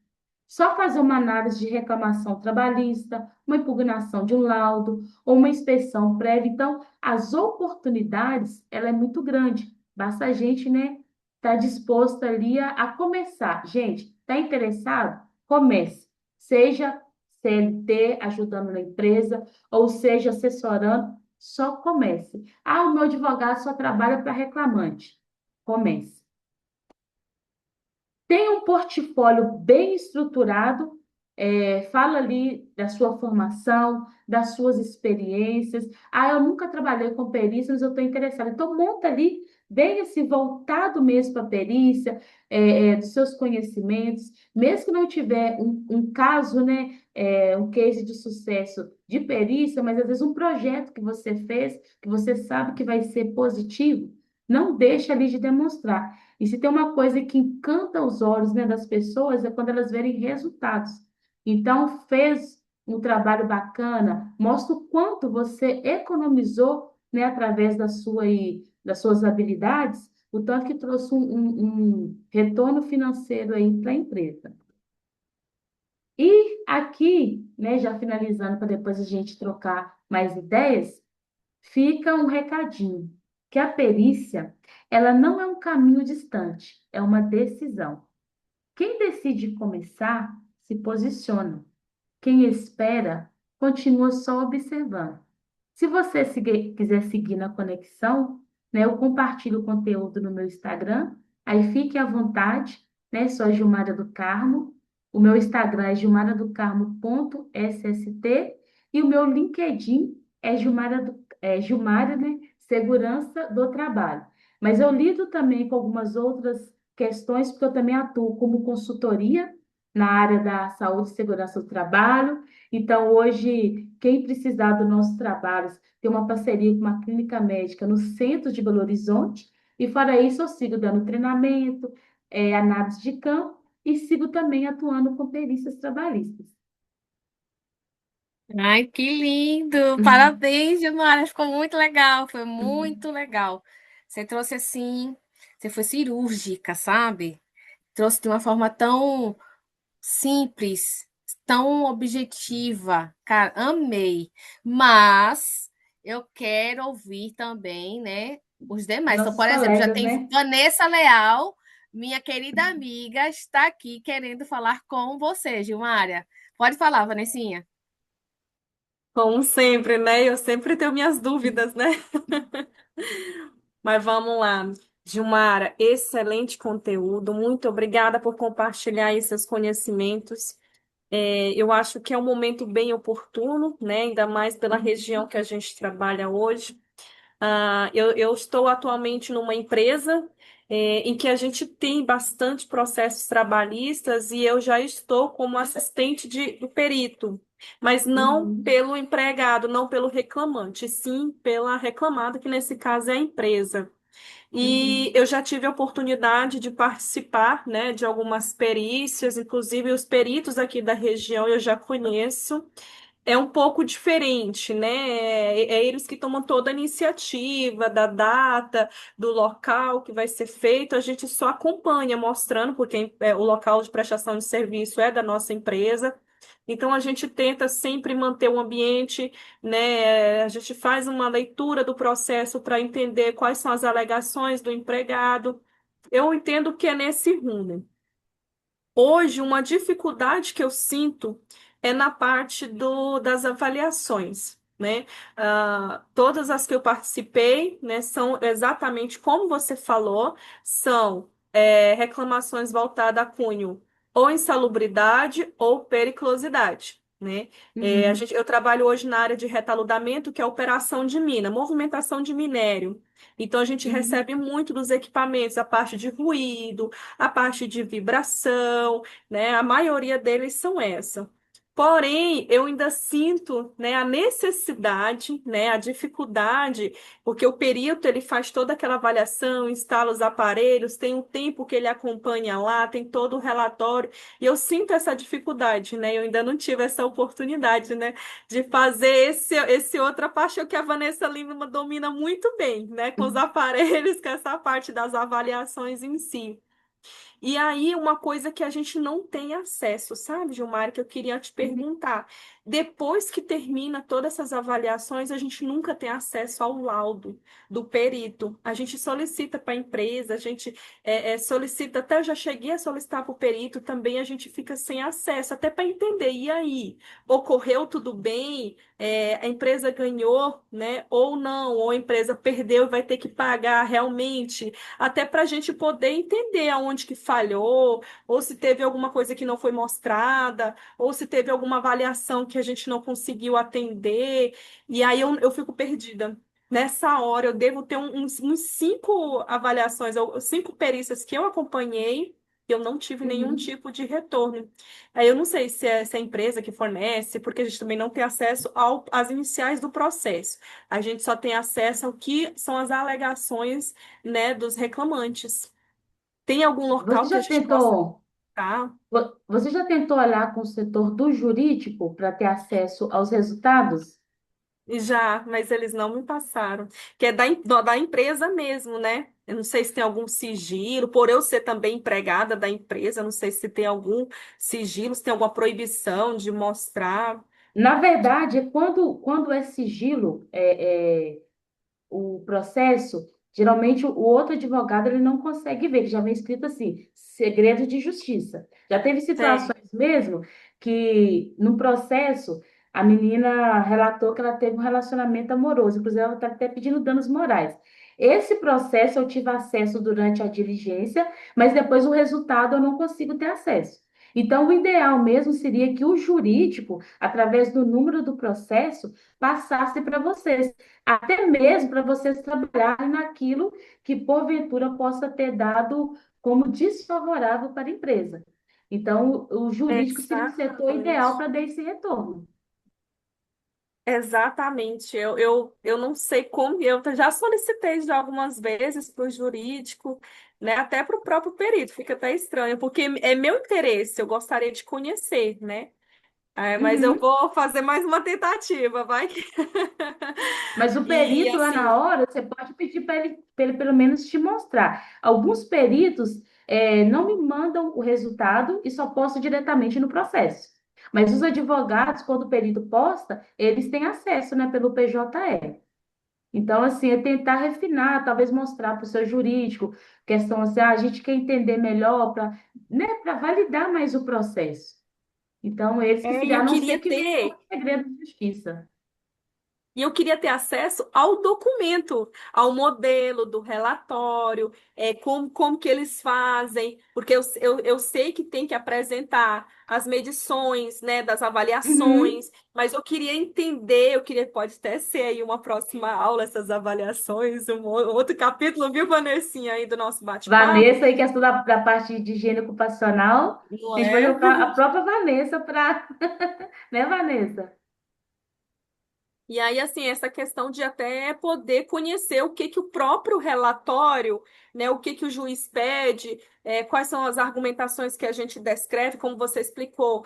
Só fazer uma análise de reclamação trabalhista, uma impugnação de um laudo ou uma inspeção prévia. Então, as oportunidades, ela é muito grande. Basta a gente, né, estar disposto ali a começar. Gente, está interessado? Comece. Seja CLT ajudando na empresa, ou seja assessorando, só comece. Ah, o meu advogado só trabalha para reclamante. Comece. Tenha um portfólio bem estruturado, fala ali da sua formação, das suas experiências. Ah, eu nunca trabalhei com perícia, mas eu estou interessada. Então, monta ali bem esse voltado mesmo para a perícia, dos seus conhecimentos. Mesmo que não tiver um caso, né, um case de sucesso de perícia, mas às vezes um projeto que você fez, que você sabe que vai ser positivo, não deixa ali de demonstrar. E se tem uma coisa que encanta os olhos, né, das pessoas é quando elas verem resultados. Então, fez um trabalho bacana, mostra o quanto você economizou, né, através das suas habilidades, o tanto que trouxe um retorno financeiro aí para a empresa. E aqui, né, já finalizando para depois a gente trocar mais ideias, fica um recadinho, que a perícia, ela não é um caminho distante, é uma decisão. Quem decide começar, se posiciona. Quem espera, continua só observando. Se você quiser seguir na conexão, né, eu compartilho o conteúdo no meu Instagram, aí fique à vontade, né? Sou a Gilmara do Carmo. O meu Instagram é gilmaradocarmo.sst e o meu LinkedIn é Gilmara, né? Segurança do Trabalho. Mas eu lido também com algumas outras questões, porque eu também atuo como consultoria na área da saúde e segurança do trabalho. Então, hoje quem precisar dos nossos trabalhos, tem uma parceria com uma clínica médica no centro de Belo Horizonte. E fora isso, eu sigo dando treinamento, análise de campo e sigo também atuando com perícias trabalhistas. Ai, que lindo! Parabéns, Gilmara, ficou muito legal, foi muito legal. Você trouxe assim, você foi cirúrgica, sabe? Trouxe de uma forma tão simples, tão objetiva. Cara, amei. Mas eu quero ouvir também, né, os demais. Então, Nossos por exemplo, já colegas, tem né? Vanessa Leal, minha querida amiga, está aqui querendo falar com você, Gilmária. Pode falar, Vanessinha. Como sempre, né? Eu sempre tenho minhas dúvidas, né? Mas vamos lá. Gilmara, excelente conteúdo. Muito obrigada por compartilhar aí seus conhecimentos. Eu acho que é um momento bem oportuno, né? Ainda mais pela região que a gente trabalha hoje. Eu estou atualmente numa empresa, em que a gente tem bastante processos trabalhistas e eu já estou como assistente do perito, mas não Uhum, pelo empregado, não pelo reclamante, sim pela reclamada, que nesse caso é a empresa. E uhum, eu já tive a oportunidade de participar, né, de algumas perícias, inclusive os peritos aqui da região eu já conheço. É um pouco diferente, né? É eles que tomam toda a iniciativa da data, do local que vai ser feito. A gente só acompanha, mostrando, porque o local de prestação de serviço é da nossa empresa. Então, a gente tenta sempre manter o ambiente, né? A gente faz uma leitura do processo para entender quais são as alegações do empregado. Eu entendo que é nesse rumo. Hoje, uma dificuldade que eu sinto é na parte das avaliações, né? Todas as que eu participei, né, são exatamente como você falou, são reclamações voltadas a cunho ou insalubridade ou periculosidade, né? uhum, Eu trabalho hoje na área de retaludamento, que é operação de mina, movimentação de minério. Então, a gente uhum, recebe muito dos equipamentos, a parte de ruído, a parte de vibração, né? A maioria deles são essa. Porém, eu ainda sinto, né, a necessidade, né, a dificuldade, porque o perito ele faz toda aquela avaliação, instala os aparelhos, tem um tempo que ele acompanha lá, tem todo o relatório, e eu sinto essa dificuldade, né? Eu ainda não tive essa oportunidade, né, de fazer esse outra parte que a Vanessa Lima domina muito bem, né, com os uhum, aparelhos, com essa parte das avaliações em si. E aí, uma coisa que a gente não tem acesso, sabe, Gilmar, que eu queria te uhum. perguntar. Depois que termina todas essas avaliações, a gente nunca tem acesso ao laudo do perito. A gente solicita para a empresa, a gente solicita, até eu já cheguei a solicitar para o perito, também a gente fica sem acesso, até para entender. E aí, ocorreu tudo bem? A empresa ganhou, né? Ou não, ou a empresa perdeu e vai ter que pagar realmente até para a gente poder entender aonde que falhou, ou se teve alguma coisa que não foi mostrada, ou se teve alguma avaliação que a gente não conseguiu atender, e aí eu fico perdida. Nessa hora, eu devo ter uns 5 avaliações, ou 5 perícias que eu acompanhei, e eu não tive nenhum Uhum. tipo de retorno. Aí eu não sei se é a empresa que fornece, porque a gente também não tem acesso às iniciais do processo. A gente só tem acesso ao que são as alegações, né, dos reclamantes. Tem algum Você local que a já gente possa tentou, estar? você já tentou olhar com o setor do jurídico para ter acesso aos resultados? Já, mas eles não me passaram. Que é da empresa mesmo, né? Eu não sei se tem algum sigilo, por eu ser também empregada da empresa, eu não sei se tem algum sigilo, se tem alguma proibição de mostrar. Na verdade, quando é sigilo, o processo, geralmente o outro advogado ele não consegue ver, que já vem escrito assim, segredo de justiça. Já teve Sei. situações mesmo que no processo a menina relatou que ela teve um relacionamento amoroso, inclusive ela está até pedindo danos morais. Esse processo eu tive acesso durante a diligência, mas depois o resultado eu não consigo ter acesso. Então, o ideal mesmo seria que o jurídico, através do número do processo, passasse para vocês até mesmo para vocês trabalharem naquilo que porventura possa ter dado como desfavorável para a empresa. Então, o jurídico seria o setor ideal Exatamente. para dar esse retorno. Exatamente. Eu não sei como, eu já solicitei já algumas vezes para o jurídico, né? Até para o próprio perito, fica até estranho, porque é meu interesse, eu gostaria de conhecer, né? Mas eu Uhum. vou fazer mais uma tentativa, vai que. Mas o E perito lá assim, na hora, você pode pedir para ele pelo menos te mostrar. Alguns peritos não me mandam o resultado e só postam diretamente no processo. Mas os advogados, quando o perito posta, eles têm acesso, né, pelo PJE. Então, assim, é tentar refinar, talvez mostrar para o seu jurídico, questão assim, a gente quer entender melhor para, né, para validar mais o processo. Então, eles que se eu a não ser queria que venha ter. por segredo de justiça. E eu queria ter acesso ao documento, ao modelo do relatório, como que eles fazem, porque eu sei que tem que apresentar as medições, né, das Uhum. avaliações, mas eu queria entender, pode até ser aí uma próxima aula essas avaliações, outro capítulo, viu, Vanessinha, aí do nosso bate-papo, Vanessa, aí, que é da parte de higiene ocupacional, não a gente pode é? colocar a própria Vanessa para. Né, Vanessa? E aí, assim, essa questão de até poder conhecer o que que o próprio relatório, né, o que que o juiz pede, quais são as argumentações que a gente descreve, como você explicou,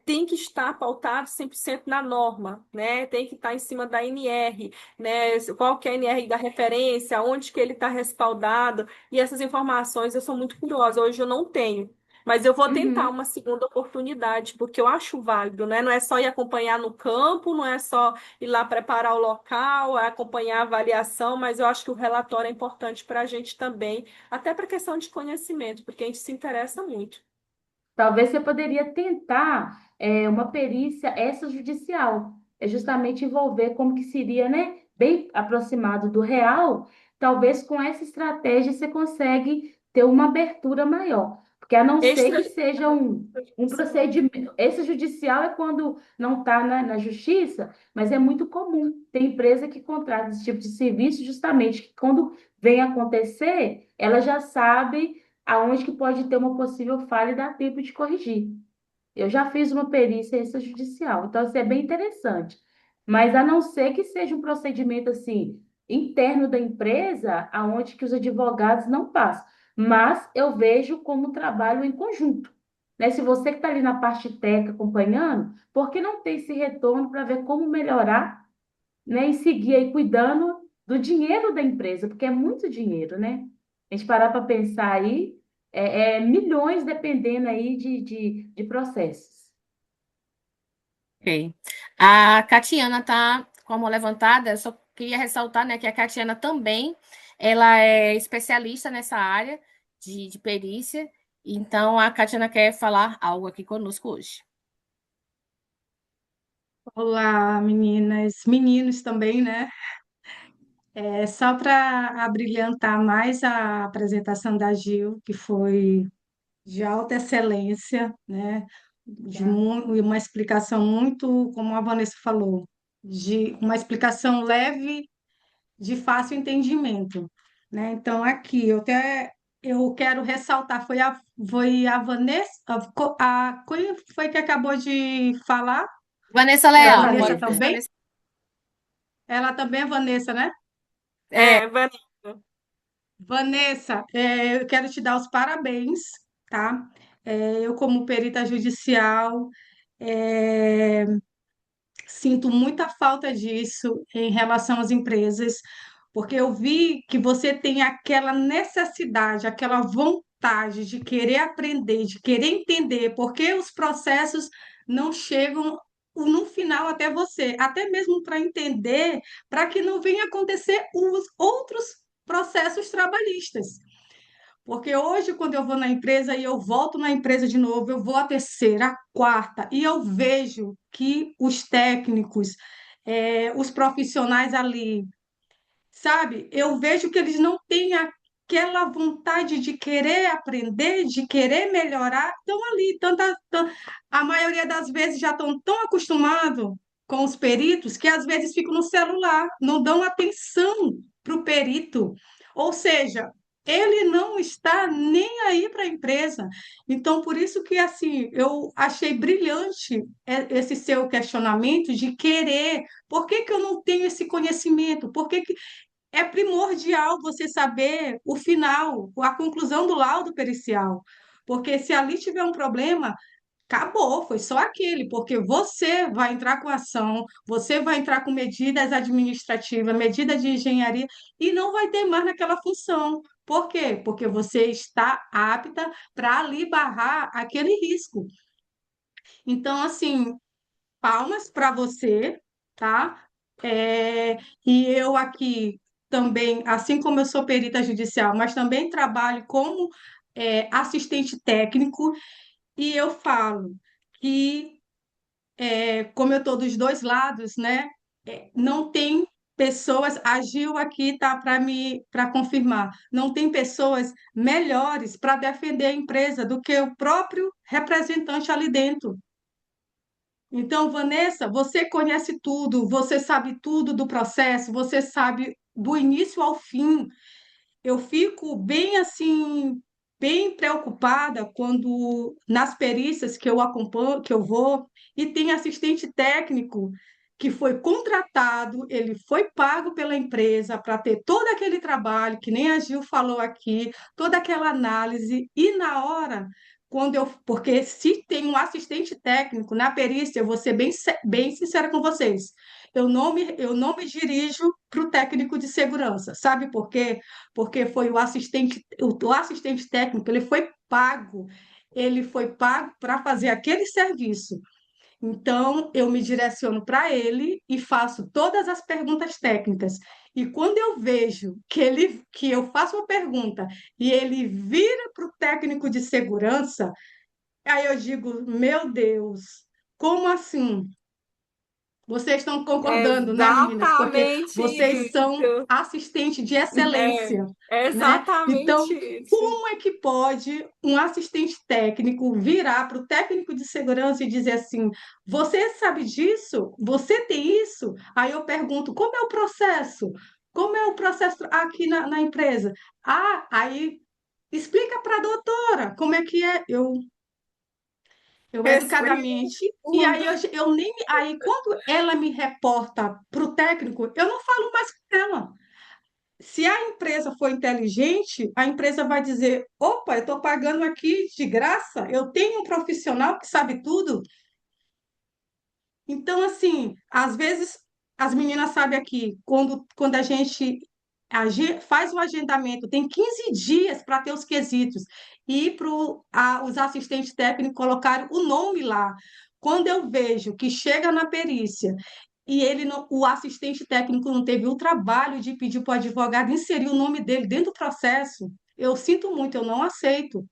tem que estar pautado 100% na norma, né, tem que estar em cima da NR, né, qual que é a NR da referência, onde que ele está respaldado, e essas informações eu sou muito curiosa, hoje eu não tenho. Mas eu vou tentar Uhum. uma segunda oportunidade, porque eu acho válido, né? Não é só ir acompanhar no campo, não é só ir lá preparar o local, acompanhar a avaliação, mas eu acho que o relatório é importante para a gente também, até para questão de conhecimento, porque a gente se interessa muito. Talvez você poderia tentar uma perícia extrajudicial, é justamente envolver como que seria, né, bem aproximado do real. Talvez com essa estratégia você consegue ter uma abertura maior, porque a não ser Extra... que seja um procedimento extrajudicial é quando não está na justiça, mas é muito comum. Tem empresa que contrata esse tipo de serviço justamente que quando vem acontecer, ela já sabe aonde que pode ter uma possível falha e dá tempo de corrigir. Eu já fiz uma perícia extrajudicial, então isso é bem interessante. Mas a não ser que seja um procedimento assim interno da empresa, aonde que os advogados não passam. Mas eu vejo como um trabalho em conjunto. Né? Se você que está ali na parte técnica acompanhando, por que não ter esse retorno para ver como melhorar, né? E seguir aí cuidando do dinheiro da empresa, porque é muito dinheiro, né? A gente parar para pensar aí, é milhões dependendo aí de processos. Ok. A Catiana está com a mão levantada. Eu só queria ressaltar, né, que a Catiana também ela é especialista nessa área de perícia. Então, a Catiana quer falar algo aqui conosco hoje. Olá, meninas, meninos também, né? É só para abrilhantar mais a apresentação da Gil, que foi de alta excelência, né? Uma explicação muito, como a Vanessa falou, de uma explicação leve, de fácil entendimento, né? Então, aqui eu quero ressaltar, foi a Vanessa, quem foi que acabou de falar? Vanessa É a Leal, Vanessa pode. Vanessa, também? Vanessa, Ela também é Vanessa, né? é, Vanessa, Vanessa, eu quero te dar os parabéns, tá? Eu, como perita judicial, é, sinto muita falta disso em relação às empresas, porque eu vi que você tem aquela necessidade, aquela vontade de querer aprender, de querer entender, porque os processos não chegam no final até você, até mesmo para entender, para que não venha acontecer os outros processos trabalhistas. Porque hoje, quando eu vou na empresa e eu volto na empresa de novo, eu vou a terceira, a quarta, e eu vejo que os técnicos, os profissionais ali, sabe? Eu vejo que eles não têm aquela vontade de querer aprender, de querer melhorar, estão ali, a maioria das vezes já estão tão acostumados com os peritos que às vezes ficam no celular, não dão atenção para o perito. Ou seja, ele não está nem aí para a empresa. Então, por isso que assim, eu achei brilhante esse seu questionamento de querer. Por que que eu não tenho esse conhecimento? Por que que é primordial você saber o final, a conclusão do laudo pericial? Porque se ali tiver um problema, acabou, foi só aquele, porque você vai entrar com ação, você vai entrar com medidas administrativas, medidas de engenharia, e não vai ter mais naquela função. Por quê? Porque você está apta para ali barrar aquele risco. Então, assim, palmas para você, tá? É, e eu aqui também, assim como eu sou perita judicial, mas também trabalho como assistente técnico, e eu falo que como eu estou dos dois lados, né? Não tem pessoas, a Gil aqui tá para confirmar, não tem pessoas melhores para defender a empresa do que o próprio representante ali dentro. Então, Vanessa, você conhece tudo, você sabe tudo do processo, você sabe do início ao fim. Eu fico bem assim, bem preocupada quando nas perícias que eu acompanho, que eu vou, e tem assistente técnico que foi contratado, ele foi pago pela empresa para ter todo aquele trabalho, que nem a Gil falou aqui, toda aquela análise, e na hora, porque se tem um assistente técnico na perícia, eu vou ser bem sincera com vocês, eu não me dirijo para o técnico de segurança, sabe por quê? Porque foi o assistente técnico, ele foi pago para fazer aquele serviço. Então, eu me direciono para ele e faço todas as perguntas técnicas. E quando eu vejo que eu faço uma pergunta e ele vira para o técnico de segurança, aí eu digo, meu Deus, como assim? Vocês estão concordando, né, meninas? Porque Exatamente vocês são isso. assistente de É, excelência, é né? exatamente Então, isso. como é que pode um assistente técnico virar para o técnico de segurança e dizer assim: você sabe disso? Você tem isso? Aí eu pergunto: como é o processo? Como é o processo aqui na empresa? Ah, aí explica para a doutora como é que é. Eu Respira educadamente, e aí fundo. eu nem. Aí, quando ela me reporta para o técnico, eu não falo mais com ela. Se a empresa for inteligente, a empresa vai dizer: opa, eu estou pagando aqui de graça, eu tenho um profissional que sabe tudo. Então, assim, às vezes as meninas sabem aqui, quando a gente faz o agendamento, tem 15 dias para ter os quesitos e para os assistentes técnicos colocarem o nome lá. Quando eu vejo que chega na perícia e o assistente técnico não teve o trabalho de pedir para o advogado inserir o nome dele dentro do processo, eu sinto muito, eu não aceito.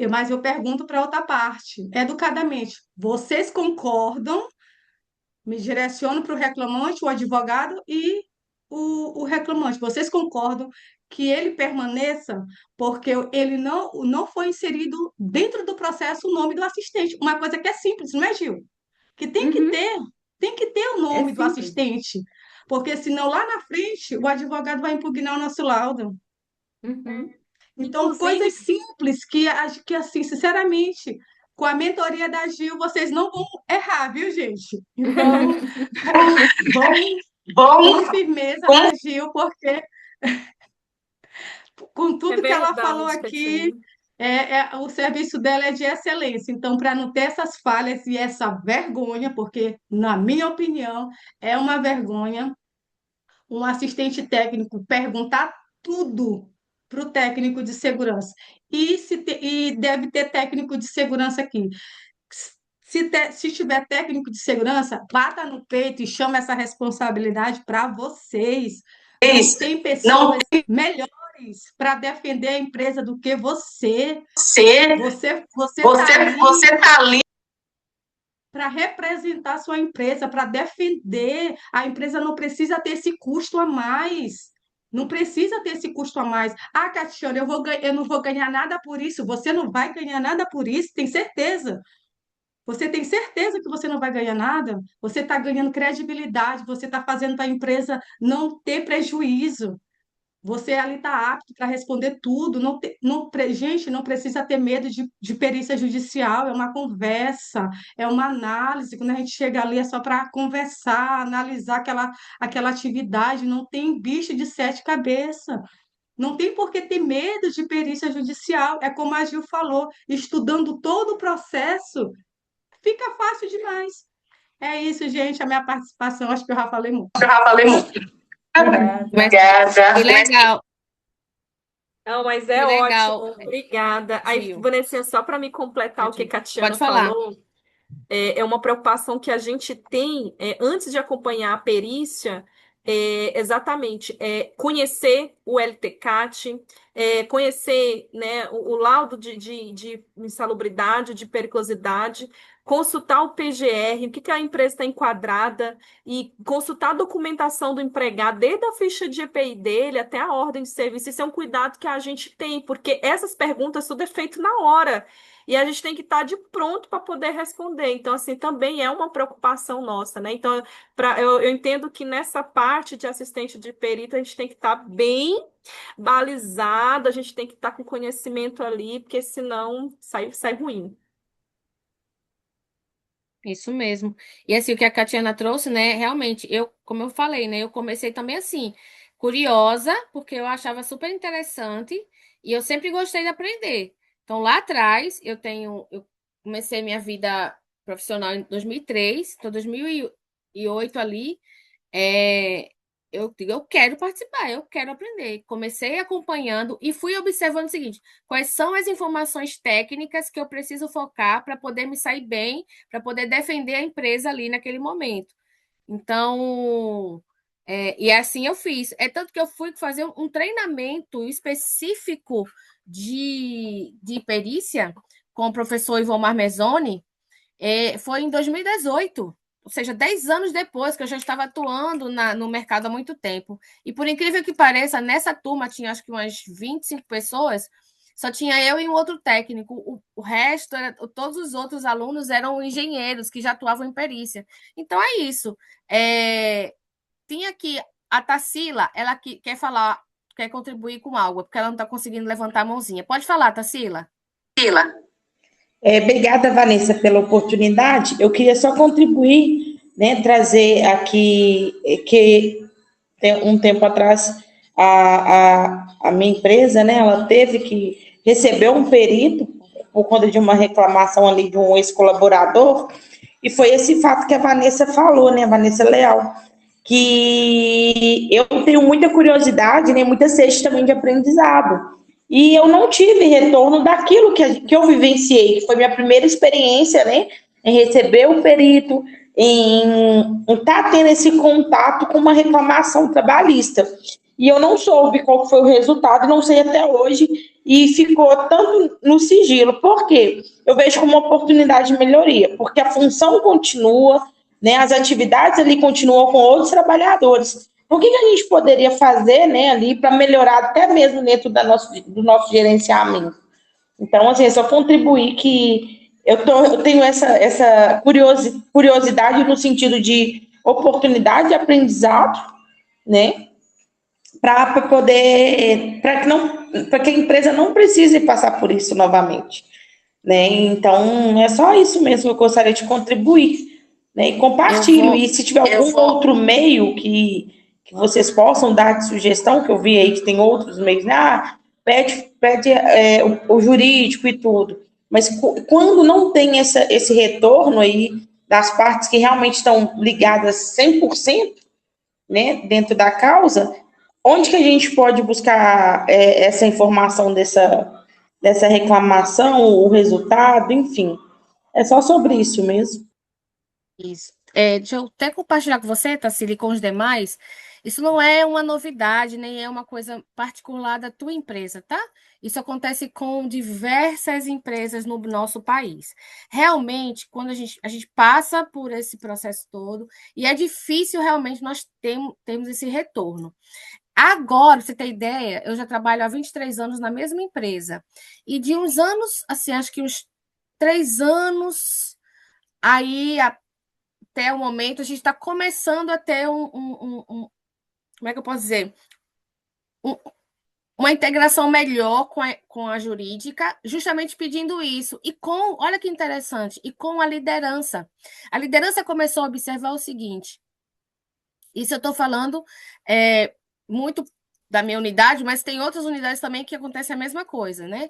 Mas eu pergunto para outra parte, educadamente, vocês concordam? Me direciono para o reclamante, o advogado e o reclamante. Vocês concordam que ele permaneça porque ele não foi inserido dentro do processo o nome do assistente? Uma coisa que é simples, não é, Gil? Que Uhum, tem que ter o é nome do simples. assistente, porque senão lá na frente o advogado vai impugnar o nosso laudo. Uhum. Então, Inclusive, coisas simples que assim, sinceramente, com a mentoria da Gil, vocês não vão errar, viu, gente? Então, vamos Bom, com firmeza na Gil, porque com é tudo que ela falou verdade, aqui, Catiane. o serviço dela é de excelência. Então, para não ter essas falhas e essa vergonha, porque, na minha opinião, é uma vergonha um assistente técnico perguntar tudo para o técnico de segurança. E deve ter técnico de segurança aqui. Se tiver técnico de segurança, bata no peito e chama essa responsabilidade para vocês. Não vocês tem não pessoas melhores para defender a empresa do que você. ser, Você está você ali tá ali. para representar sua empresa, para defender. A empresa não precisa ter esse custo a mais. Não precisa ter esse custo a mais. Ah, Catiana, eu não vou ganhar nada por isso. Você não vai ganhar nada por isso, tem certeza. Você tem certeza que você não vai ganhar nada? Você está ganhando credibilidade, você está fazendo para a empresa não ter prejuízo. Você ali está apto para responder tudo. Gente, não precisa ter medo de perícia judicial, é uma conversa, é uma análise. Quando a gente chega ali é só para conversar, analisar aquela atividade, não tem bicho de sete cabeças. Não tem por que ter medo de perícia judicial. É como a Gil falou, estudando todo o processo, fica fácil demais. É isso, gente, a minha participação. Acho que eu já falei muito. Mas Obrigada. que legal, Não, mas que é legal, ótimo. Obrigada. Aí, Gil. Vanessa, só para me completar o que a Pode Catiana falar. falou, é uma preocupação que a gente tem antes de acompanhar a perícia, exatamente, conhecer o LTCAT, conhecer, né, o laudo de insalubridade, de periculosidade, consultar o PGR, o que a empresa está enquadrada, e consultar a documentação do empregado, desde a ficha de EPI dele até a ordem de serviço. Isso é um cuidado que a gente tem, porque essas perguntas tudo é feito na hora. E a gente tem que estar de pronto para poder responder. Então, assim, também é uma preocupação nossa, né? Então, eu entendo que nessa parte de assistente de perito, a gente tem que estar bem balizado, a gente tem que estar com conhecimento ali, porque senão sai ruim. Isso mesmo. E assim, o que a Catiana trouxe, né? Realmente, como eu falei, né? Eu comecei também assim, curiosa, porque eu achava super interessante e eu sempre gostei de aprender. Então, lá atrás, eu comecei minha vida profissional em 2003, então 2008 ali, é, eu digo, eu quero participar, eu quero aprender. Comecei acompanhando e fui observando o seguinte: quais são as informações técnicas que eu preciso focar para poder me sair bem, para poder defender a empresa ali naquele momento. Então, e assim eu fiz. É tanto que eu fui fazer um treinamento específico de perícia com o professor Ivomar Mezzoni, foi em 2018, ou seja, 10 anos depois que eu já estava atuando no mercado há muito tempo. E por incrível que pareça, nessa turma tinha acho que umas 25 pessoas, só tinha eu e um outro técnico. O resto, todos os outros alunos eram engenheiros que já atuavam em perícia. Então é isso. Tinha aqui a Tarsila, ela quer falar, quer contribuir com algo, porque ela não está conseguindo levantar a mãozinha. Pode falar, Tarsila. Obrigada, Vanessa, pela oportunidade. Eu queria só contribuir, né, trazer aqui que um tempo atrás a minha empresa, né, ela teve que receber um perito por conta de uma reclamação ali de um ex-colaborador, e foi esse fato que a Vanessa falou, né, a Vanessa Leal, que eu tenho muita curiosidade, né, muita sede também de aprendizado. E eu não tive retorno daquilo que eu vivenciei, que foi minha primeira experiência, né, em receber o perito, em estar tendo esse contato com uma reclamação trabalhista. E eu não soube qual foi o resultado, não sei até hoje, e ficou tanto no sigilo. Por quê? Eu vejo como uma oportunidade de melhoria, porque a função continua, né, as atividades ali continuam com outros trabalhadores. O que a gente poderia fazer, né, ali para melhorar até mesmo dentro do nosso gerenciamento? Então, assim, é só contribuir que eu tenho essa curiosidade no sentido de oportunidade de aprendizado, né, para poder, para que a empresa não precise passar por isso novamente, né? Então, é só isso mesmo que eu gostaria de contribuir, né? E compartilho. E se tiver algum outro meio que vocês possam dar de sugestão, que eu vi aí que tem outros meios, né? Pede o jurídico e tudo. Mas quando não tem esse retorno aí das partes que realmente estão ligadas 100%, né, dentro da causa, onde que a gente pode buscar essa informação dessa reclamação, o resultado, enfim. É só sobre isso mesmo. Isso. Deixa eu até compartilhar com você, Tassili, e com os demais. Isso não é uma novidade, nem é uma coisa particular da tua empresa, tá? Isso acontece com diversas empresas no nosso país. Realmente, quando a gente passa por esse processo todo, e é difícil realmente nós termos esse retorno. Agora, pra você ter ideia, eu já trabalho há 23 anos na mesma empresa. E de uns anos, assim, acho que uns 3 anos, aí até o momento, a gente está começando a ter como é que eu posso dizer? uma integração melhor com a jurídica, justamente pedindo isso. E olha que interessante, e com a liderança. A liderança começou a observar o seguinte: isso eu estou falando muito da minha unidade, mas tem outras unidades também que acontece a mesma coisa, né?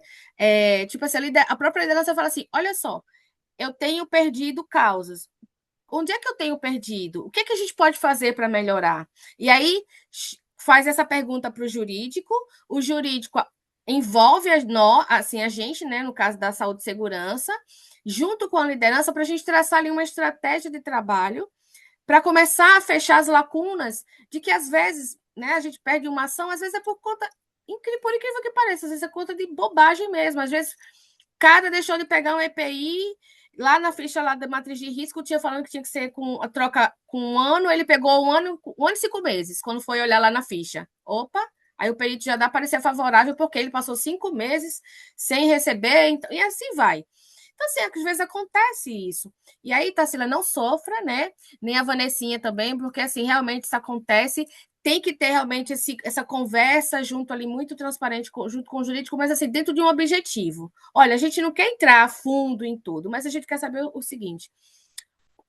Tipo assim, a própria liderança fala assim: olha só, eu tenho perdido causas. Onde é que eu tenho perdido? O que é que a gente pode fazer para melhorar? E aí faz essa pergunta para o jurídico envolve assim, a gente, né, no caso da saúde e segurança, junto com a liderança, para a gente traçar ali uma estratégia de trabalho para começar a fechar as lacunas de que, às vezes, né, a gente perde uma ação, às vezes é por conta, por incrível que pareça, às vezes é conta de bobagem mesmo. Às vezes, o cara deixou de pegar um EPI, lá na ficha lá da matriz de risco, tinha falando que tinha que ser com a troca com 1 ano, ele pegou 1 ano e 5 meses, quando foi olhar lá na ficha. Opa! Aí o perito já dá parecer favorável, porque ele passou 5 meses sem receber, então, e assim vai. Então, assim, às vezes acontece isso. E aí, Tarsila, não sofra, né? Nem a Vanessinha também, porque, assim, realmente isso acontece. Tem que ter realmente essa conversa junto ali, muito transparente, junto com o jurídico, mas, assim, dentro de um objetivo. Olha, a gente não quer entrar a fundo em tudo, mas a gente quer saber o seguinte: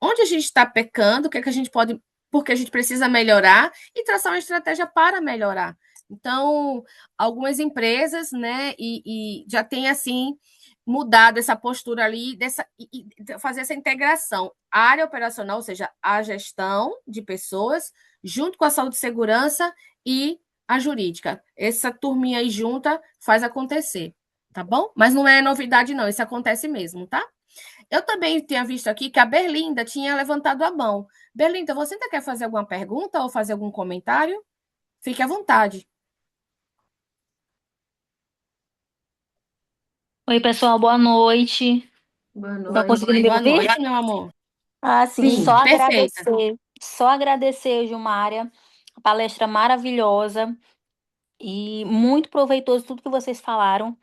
onde a gente está pecando, o que é que a gente pode, porque a gente precisa melhorar e traçar uma estratégia para melhorar. Então, algumas empresas, né, e já tem assim mudado essa postura ali, e fazer essa integração. A área operacional, ou seja, a gestão de pessoas, junto com a saúde e segurança e a jurídica. Essa turminha aí junta faz acontecer, tá bom? Mas não é novidade, não, isso acontece mesmo, tá? Eu também tinha visto aqui que a Berlinda tinha levantado a mão. Berlinda, você ainda quer fazer alguma pergunta ou fazer algum comentário? Fique à vontade. Oi, pessoal, boa noite. Boa Tá conseguindo noite. me Boa ouvir? noite, meu amor. Ah, sim, Sim, Perfeita. só agradecer, Gilmária, a palestra maravilhosa e muito proveitoso tudo que vocês falaram.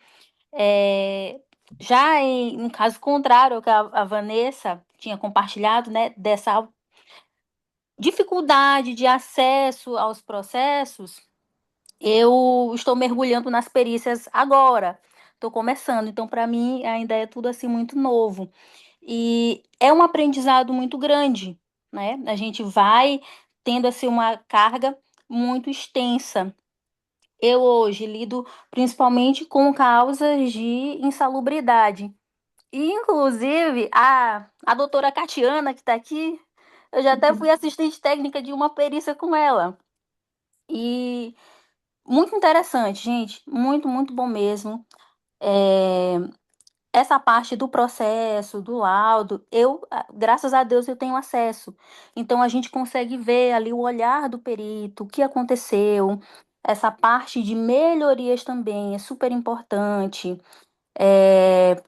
É, já em caso contrário ao que a Vanessa tinha compartilhado, né, dessa dificuldade de acesso aos processos, eu estou mergulhando nas perícias agora. Estou começando, então para mim ainda é tudo assim muito novo. E é um aprendizado muito grande, né? A gente vai tendo assim uma carga muito extensa. Eu hoje lido principalmente com causas de insalubridade. E, inclusive, a doutora Catiana, que está aqui, eu já até fui assistente técnica de uma perícia com ela. E muito interessante, gente. Muito, muito bom mesmo. É, essa parte do processo, do laudo, graças a Deus, eu tenho acesso. Então, a gente consegue ver ali o olhar do perito, o que aconteceu. Essa parte de melhorias também é super importante. É,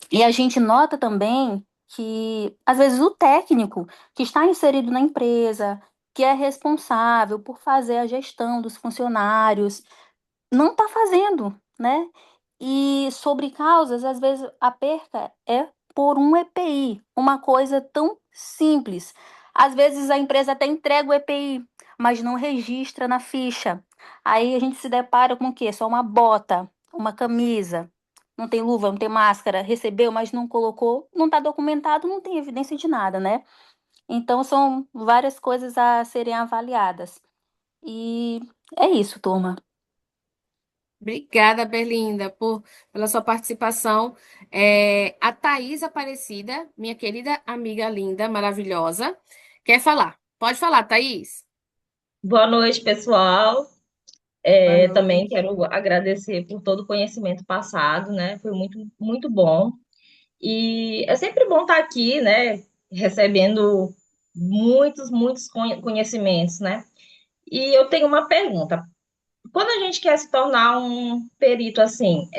e a gente nota também que, às vezes, o técnico que está inserido na empresa, que é responsável por fazer a gestão dos funcionários, não está fazendo, né? E sobre causas, às vezes a perca é por um EPI, uma coisa tão simples. Às vezes a empresa até entrega o EPI, mas não registra na ficha. Aí a gente se depara com o quê? Só uma bota, uma camisa, não tem luva, não tem máscara, recebeu, mas não colocou, não está documentado, não tem evidência de nada, né? Então são várias coisas a serem avaliadas. E é isso, turma. Obrigada, Berlinda, pela sua participação. A Thaís Aparecida, minha querida amiga linda, maravilhosa, quer falar. Pode falar, Thaís. Boa noite, pessoal. boa Também noite. quero agradecer por todo o conhecimento passado, né? Foi muito, muito bom. E é sempre bom estar aqui, né? Recebendo muitos, muitos conhecimentos, né? E eu tenho uma pergunta. Quando a gente quer se tornar um perito assim,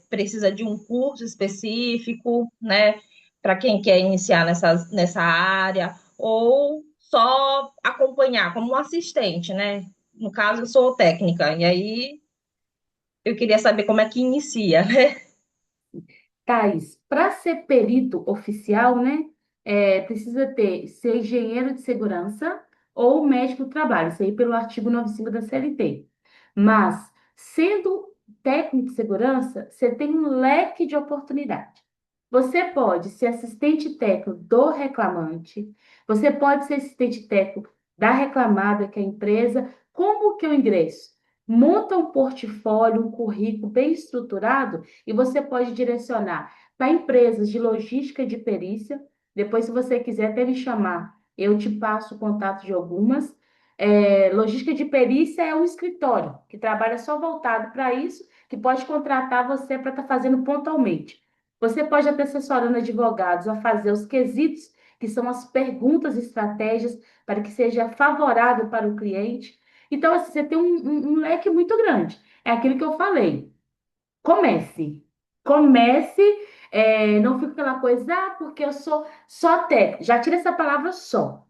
precisa de um curso específico, né? Para quem quer iniciar nessa área, ou só acompanhar como um assistente, né? No caso, eu sou técnica, e aí eu queria saber como é que inicia, né? Thais, para ser perito oficial, né, precisa ser engenheiro de segurança ou médico do trabalho, isso aí pelo artigo 95 da CLT. Mas, Sendo técnico de segurança, você tem um leque de oportunidade. Você pode ser assistente técnico do reclamante, você pode ser assistente técnico da reclamada, que é a empresa. Como que eu ingresso? Monta um portfólio, um currículo bem estruturado e você pode direcionar para empresas de logística e de perícia. Depois, se você quiser até me chamar, eu te passo o contato de algumas. Logística de perícia é um escritório que trabalha só voltado para isso, que pode contratar você para estar fazendo pontualmente. Você pode até assessorando advogados a fazer os quesitos, que são as perguntas e estratégias para que seja favorável para o cliente. Então, assim, você tem um leque muito grande. É aquilo que eu falei. Comece. Comece, não fica aquela coisa, porque eu sou só técnico. Já tira essa palavra só.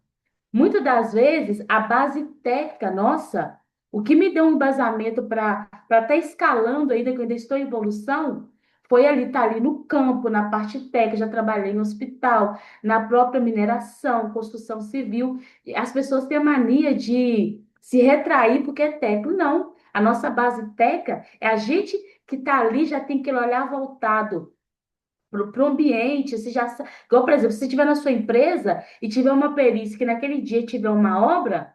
Muitas das vezes, a base técnica nossa, o que me deu um embasamento para estar escalando ainda, que eu ainda estou em evolução, foi ali, estar ali no campo, na parte técnica, já trabalhei em hospital, na própria mineração, construção civil. E as pessoas têm a mania de se retrair porque é técnico. Não, a nossa base técnica é a gente que está ali, já tem aquele olhar voltado para o ambiente, você já igual, por exemplo, se você estiver na sua empresa e tiver uma perícia que naquele dia tiver uma obra,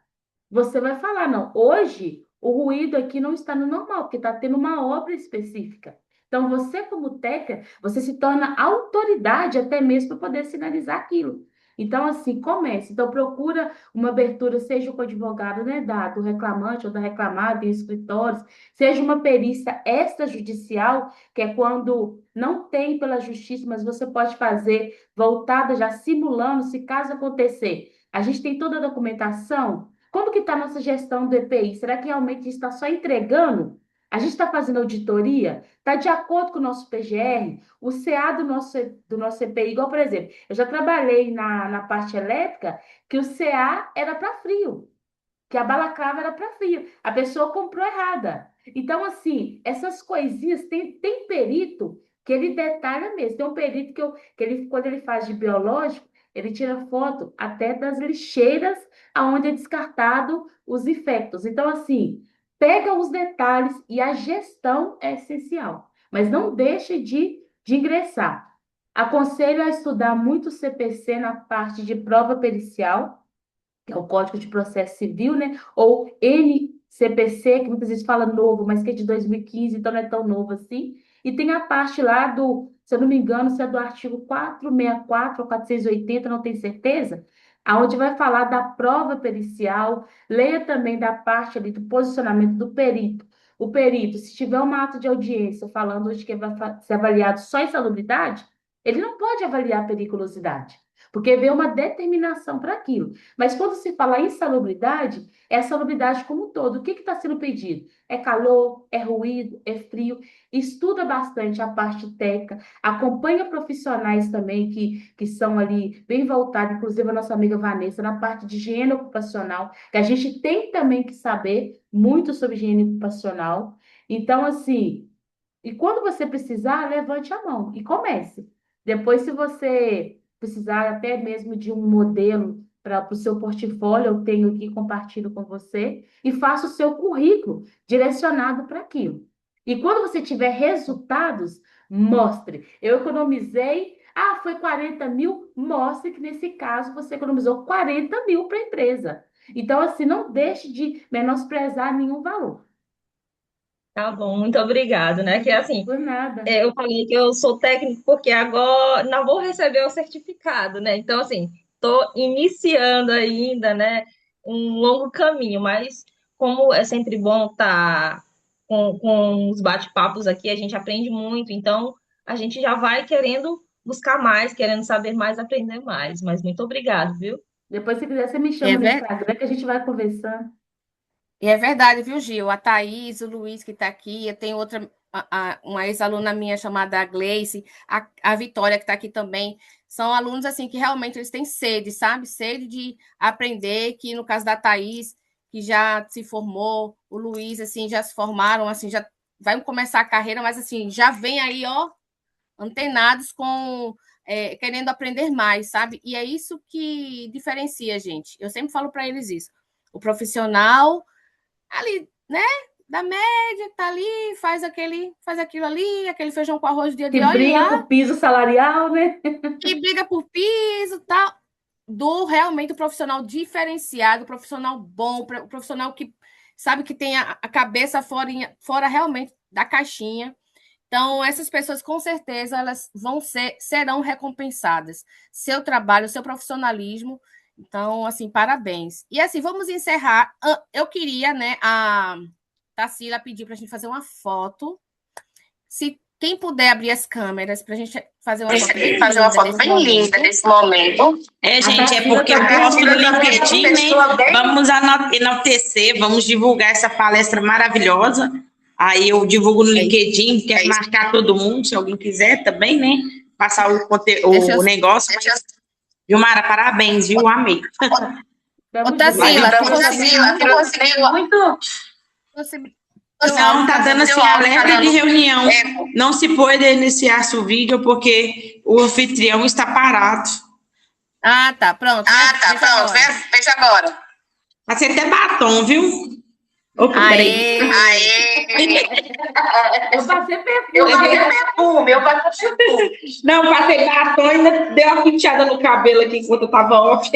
você vai falar, não, hoje o ruído aqui não está no normal, porque está tendo uma obra específica. Então, você, como técnica, você se torna autoridade até mesmo para poder sinalizar aquilo. Então, assim, comece. Então, procura uma abertura, seja com o advogado, né, do reclamante ou da reclamada em escritórios, seja uma perícia extrajudicial, que é quando não tem pela justiça, mas você pode fazer voltada já simulando, se caso acontecer. A gente tem toda a documentação. Como que está a nossa gestão do EPI? Será que realmente está só entregando? A gente está fazendo auditoria? Está de acordo com o nosso PGR? O CA do nosso EPI, igual, por exemplo, eu já trabalhei na parte elétrica que o CA era para frio, que a balaclava era para frio. A pessoa comprou errada. Então, assim, essas coisinhas, tem perito que ele detalha mesmo. Tem um perito que ele, quando ele faz de biológico, ele tira foto até das lixeiras aonde é descartado os infectos. Então, assim, pega os detalhes e a gestão é essencial. Mas não deixe de ingressar. Aconselho a estudar muito o CPC na parte de prova pericial, que é o Código de Processo Civil, né? Ou NCPC, que muitas vezes fala novo, mas que é de 2015, então não é tão novo assim. E tem a parte lá do, se eu não me engano, se é do artigo 464 ou 480, não tenho certeza, aonde vai falar da prova pericial. Leia também da parte ali do posicionamento do perito. O perito, se tiver uma ata de audiência falando de que vai ser avaliado só insalubridade, ele não pode avaliar periculosidade, porque vê uma determinação para aquilo. Mas quando se fala em salubridade, é a salubridade como um todo. O que está sendo pedido? É calor, é ruído, é frio. Estuda bastante a parte técnica, acompanha profissionais também que são ali bem voltados, inclusive a nossa amiga Vanessa, na parte de higiene ocupacional, que a gente tem também que saber muito sobre higiene ocupacional. Então, assim, e quando você precisar, levante a mão e comece. Depois, se você precisar até mesmo de um modelo para o seu portfólio, eu tenho aqui, compartilho com você, e faça o seu currículo direcionado para aquilo. E quando você tiver resultados, mostre. Eu economizei, foi 40 mil, mostre que nesse caso você economizou 40 mil para a empresa. Então, assim, não deixe de menosprezar nenhum valor. Tá bom, muito obrigado, né? Que assim, Por nada. eu falei que eu sou técnico porque agora não vou receber o certificado, né? Então, assim, estou iniciando ainda, né? Um longo caminho, mas como é sempre bom estar com os bate-papos aqui, a gente aprende muito, então a gente já vai querendo buscar mais, querendo saber mais, aprender mais. Mas muito obrigado, viu? Depois, se quiser, você me É, chama no Instagram que a gente vai conversando. E é verdade, viu, Gil? A Thaís, o Luiz que está aqui, eu tenho outra, uma ex-aluna minha chamada Gleice, a Vitória que está aqui também. São alunos assim que realmente eles têm sede, sabe? Sede de aprender, que no caso da Thaís, que já se formou, o Luiz, assim, já se formaram, assim, já vai começar a carreira, mas assim, já vem aí, ó, antenados com querendo aprender mais, sabe? E é isso que diferencia a gente. Eu sempre falo para eles isso. O profissional ali, né? da média, tá ali, faz aquilo ali, aquele feijão com arroz dia de Que olho briga lá, com o piso salarial, né? que briga por piso, tal. Do realmente o profissional diferenciado, o profissional bom, o profissional que sabe que tem a cabeça fora realmente da caixinha. Então, essas pessoas, com certeza, elas serão recompensadas. Seu trabalho, seu profissionalismo. Então, assim, parabéns. E assim, vamos encerrar. Eu queria, né, a Tarsila pedir para a gente fazer uma foto. Se quem puder abrir as câmeras para a gente fazer uma foto bem Fazer uma linda foto desse bem momento. linda desse momento. Gente, é Tarsila porque eu também posto no Tarsila também é uma LinkedIn, né? pessoa bem- Vamos enaltecer, vamos divulgar essa palestra maravilhosa. Aí eu divulgo no LinkedIn, quero marcar todo mundo, se alguém quiser também, né? Passar Deixa eu- o negócio. Vilmara, parabéns, viu? Amei. Ô, Tarsila, tu conseguiu Muito. Não, tá dando assim, alerta de reunião. Não se pode iniciar-se o vídeo porque o anfitrião está parado. Ah, tá, pronto. Veja agora. Veja agora. Passei até batom, viu? Opa, peraí. Eu passei Eu perfume. passei perfume. Não, passei batom e ainda deu uma penteada no cabelo aqui enquanto eu tava off.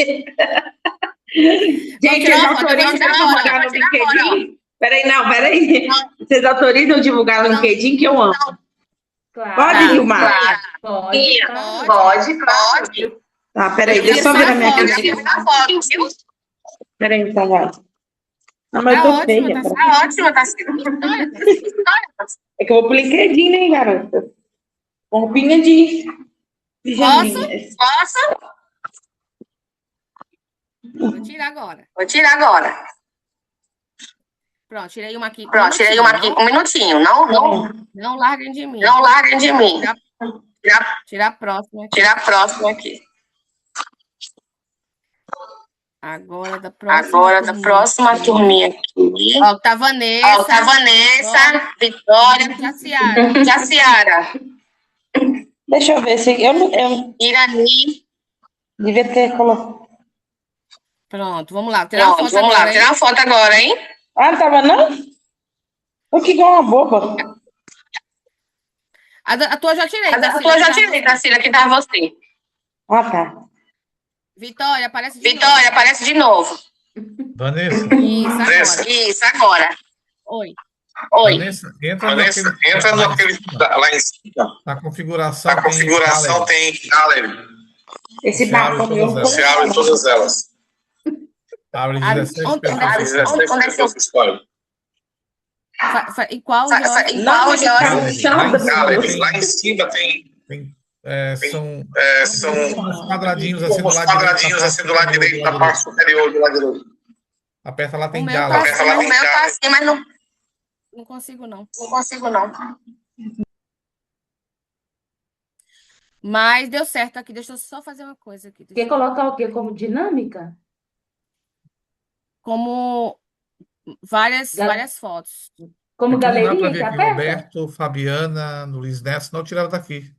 Gente, vocês autorizam eu divulgar no LinkedIn? Peraí. Vocês autorizam eu divulgar no LinkedIn que eu amo? Claro. Pode, Vilmar? Pode, claro. Pode. Tá, peraí, deixa eu só ver a minha câmera. Tá foto, viu? Peraí, tá lá. Não, mas eu tô feia. Tá ótima, Tarsila. É que eu vou pro LinkedIn, né, garota? Roupinha de pijaminhas. Posso? Vou tirar agora. Vou tirar agora. Pronto, tirei uma aqui. Pronto, tirei uma aqui. Um minutinho. Não larguem de mim. Não larguem de mim. Tirar a próxima aqui. Tirar a próxima aqui. Agora da próxima turminha aqui. Ó, tá Vanessa. Tá Vanessa, Vitória, Jaciara, Deixa eu ver se eu Irani. devia ter colocado. Pronto, vamos lá. Tirar uma Pronto, foto vamos agora, lá. hein? Tirar uma foto agora, hein? Ah, não tava não? Eu que igual uma boba. A tua eu já tirei. A tua eu já tirei, Tarsila, que tá você. Ah, tá. Vitória, aparece de Vitória, novo. aparece de novo. Vanessa, Isso, agora. Oi. Vanessa, entra naquele lá em cima. na configuração. Na configuração tem gallery. Esse Você abre batom todas meu. Você abre todas elas. Abre Abre- 17 onde- pessoas. Abre 17 pessoas que escolhem. E qual, Jorge? Não, Gallery. Lá em cima tem São uns quadradinhos assim do uns lado quadradinhos assim do lado direito, na parte superior do lado direito. Aperta lá, tem O meu gala. tá O meu tá assim, mas Não consigo, não. não consigo, não. Mas deu certo aqui. Deixa eu só fazer uma coisa aqui. Quer colocar o quê como dinâmica? Como várias fotos. Como Aqui não dá para galeria que ver aqui aperta? Roberto, Fabiana, Luiz Neto, não tiraram daqui.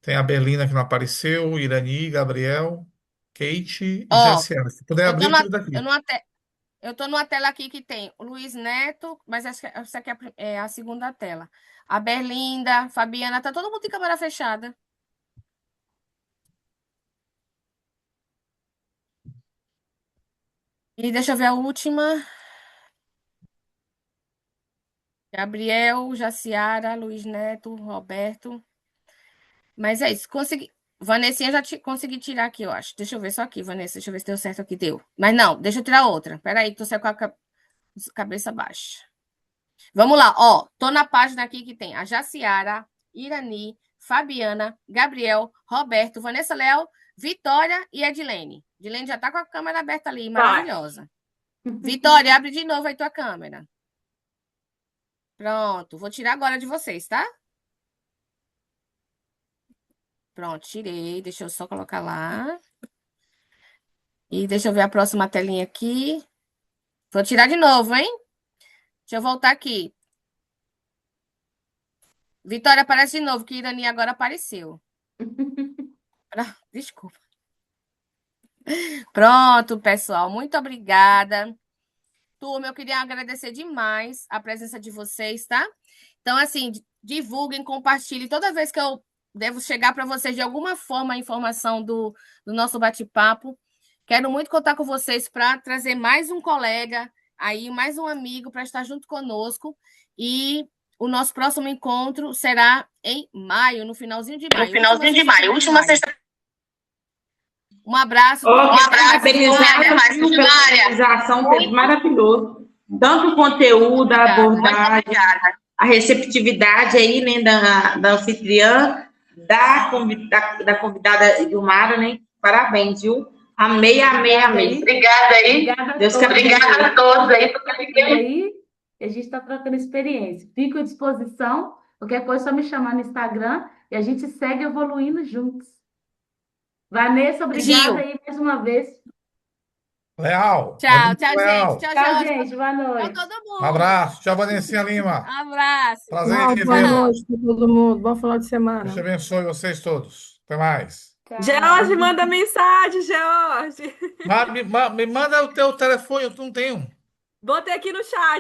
Tem a Berlina que não apareceu, Irani, Gabriel, Kate e Ó, Jaciara. Se puder Eu abrir, tô, eu tiro daqui. eu tô numa tela aqui que tem o Luiz Neto, mas essa aqui é a segunda tela. A Berlinda, Fabiana, tá todo mundo em câmera fechada. E deixa eu ver a última. Gabriel, Jaciara, Luiz Neto, Roberto. Mas é isso. Vanessinha consegui tirar aqui, eu acho. Deixa eu ver só aqui, Vanessa. Deixa eu ver se deu certo aqui. Deu. Mas não, deixa eu tirar outra. Peraí, que tô saindo com a cabeça baixa. Vamos lá, ó. Tô na página aqui que tem a Jaciara, Irani, Fabiana, Gabriel, Roberto, Vanessa Léo, Vitória e Edilene. Edilene já tá com a câmera aberta ali, maravilhosa. Vitória, abre de novo aí tua câmera. Pronto, vou tirar agora de vocês, tá? Pronto, tirei. Deixa eu só colocar lá. E deixa eu ver a próxima telinha aqui. Vou tirar de novo, hein? Deixa eu voltar aqui. Vitória, aparece de novo, que Irani agora apareceu. Desculpa. Pronto, pessoal. Muito obrigada. Turma, eu queria agradecer demais a presença de vocês, tá? Então, assim, divulguem, compartilhem. Toda vez que eu devo chegar para vocês de alguma forma a informação do nosso bate-papo, quero muito contar com vocês para trazer mais um colega, aí mais um amigo para estar junto conosco. E o nosso próximo encontro será em maio, no finalzinho de maio. Última sexta. Um abraço. A organização teve maravilhoso. Tanto o conteúdo, a abordagem, a receptividade aí, né, da anfitriã, da convidada Gilmara, né? Parabéns, viu? Amei. Obrigada aí. Deus que obrigada a todos aí. Aí, a gente está trocando experiência. Fico à disposição. Qualquer coisa, é só me chamar no Instagram e a gente segue evoluindo juntos. Vanessa, obrigada aí mais uma vez. Leal. Tchau, Muito leal. gente. Tchau, Tchau, Jorge. gente. Boa Tchau, noite. todo mundo. Um abraço. Tchau, Vanessinha Lima. Abraço. Prazer Tchau, em boa revê-la. noite para todo mundo. Bom final de semana. Deus te abençoe vocês todos. Até mais. Tchau. George, manda mensagem, George. Me manda o teu telefone, eu não tenho. Botei aqui no chat.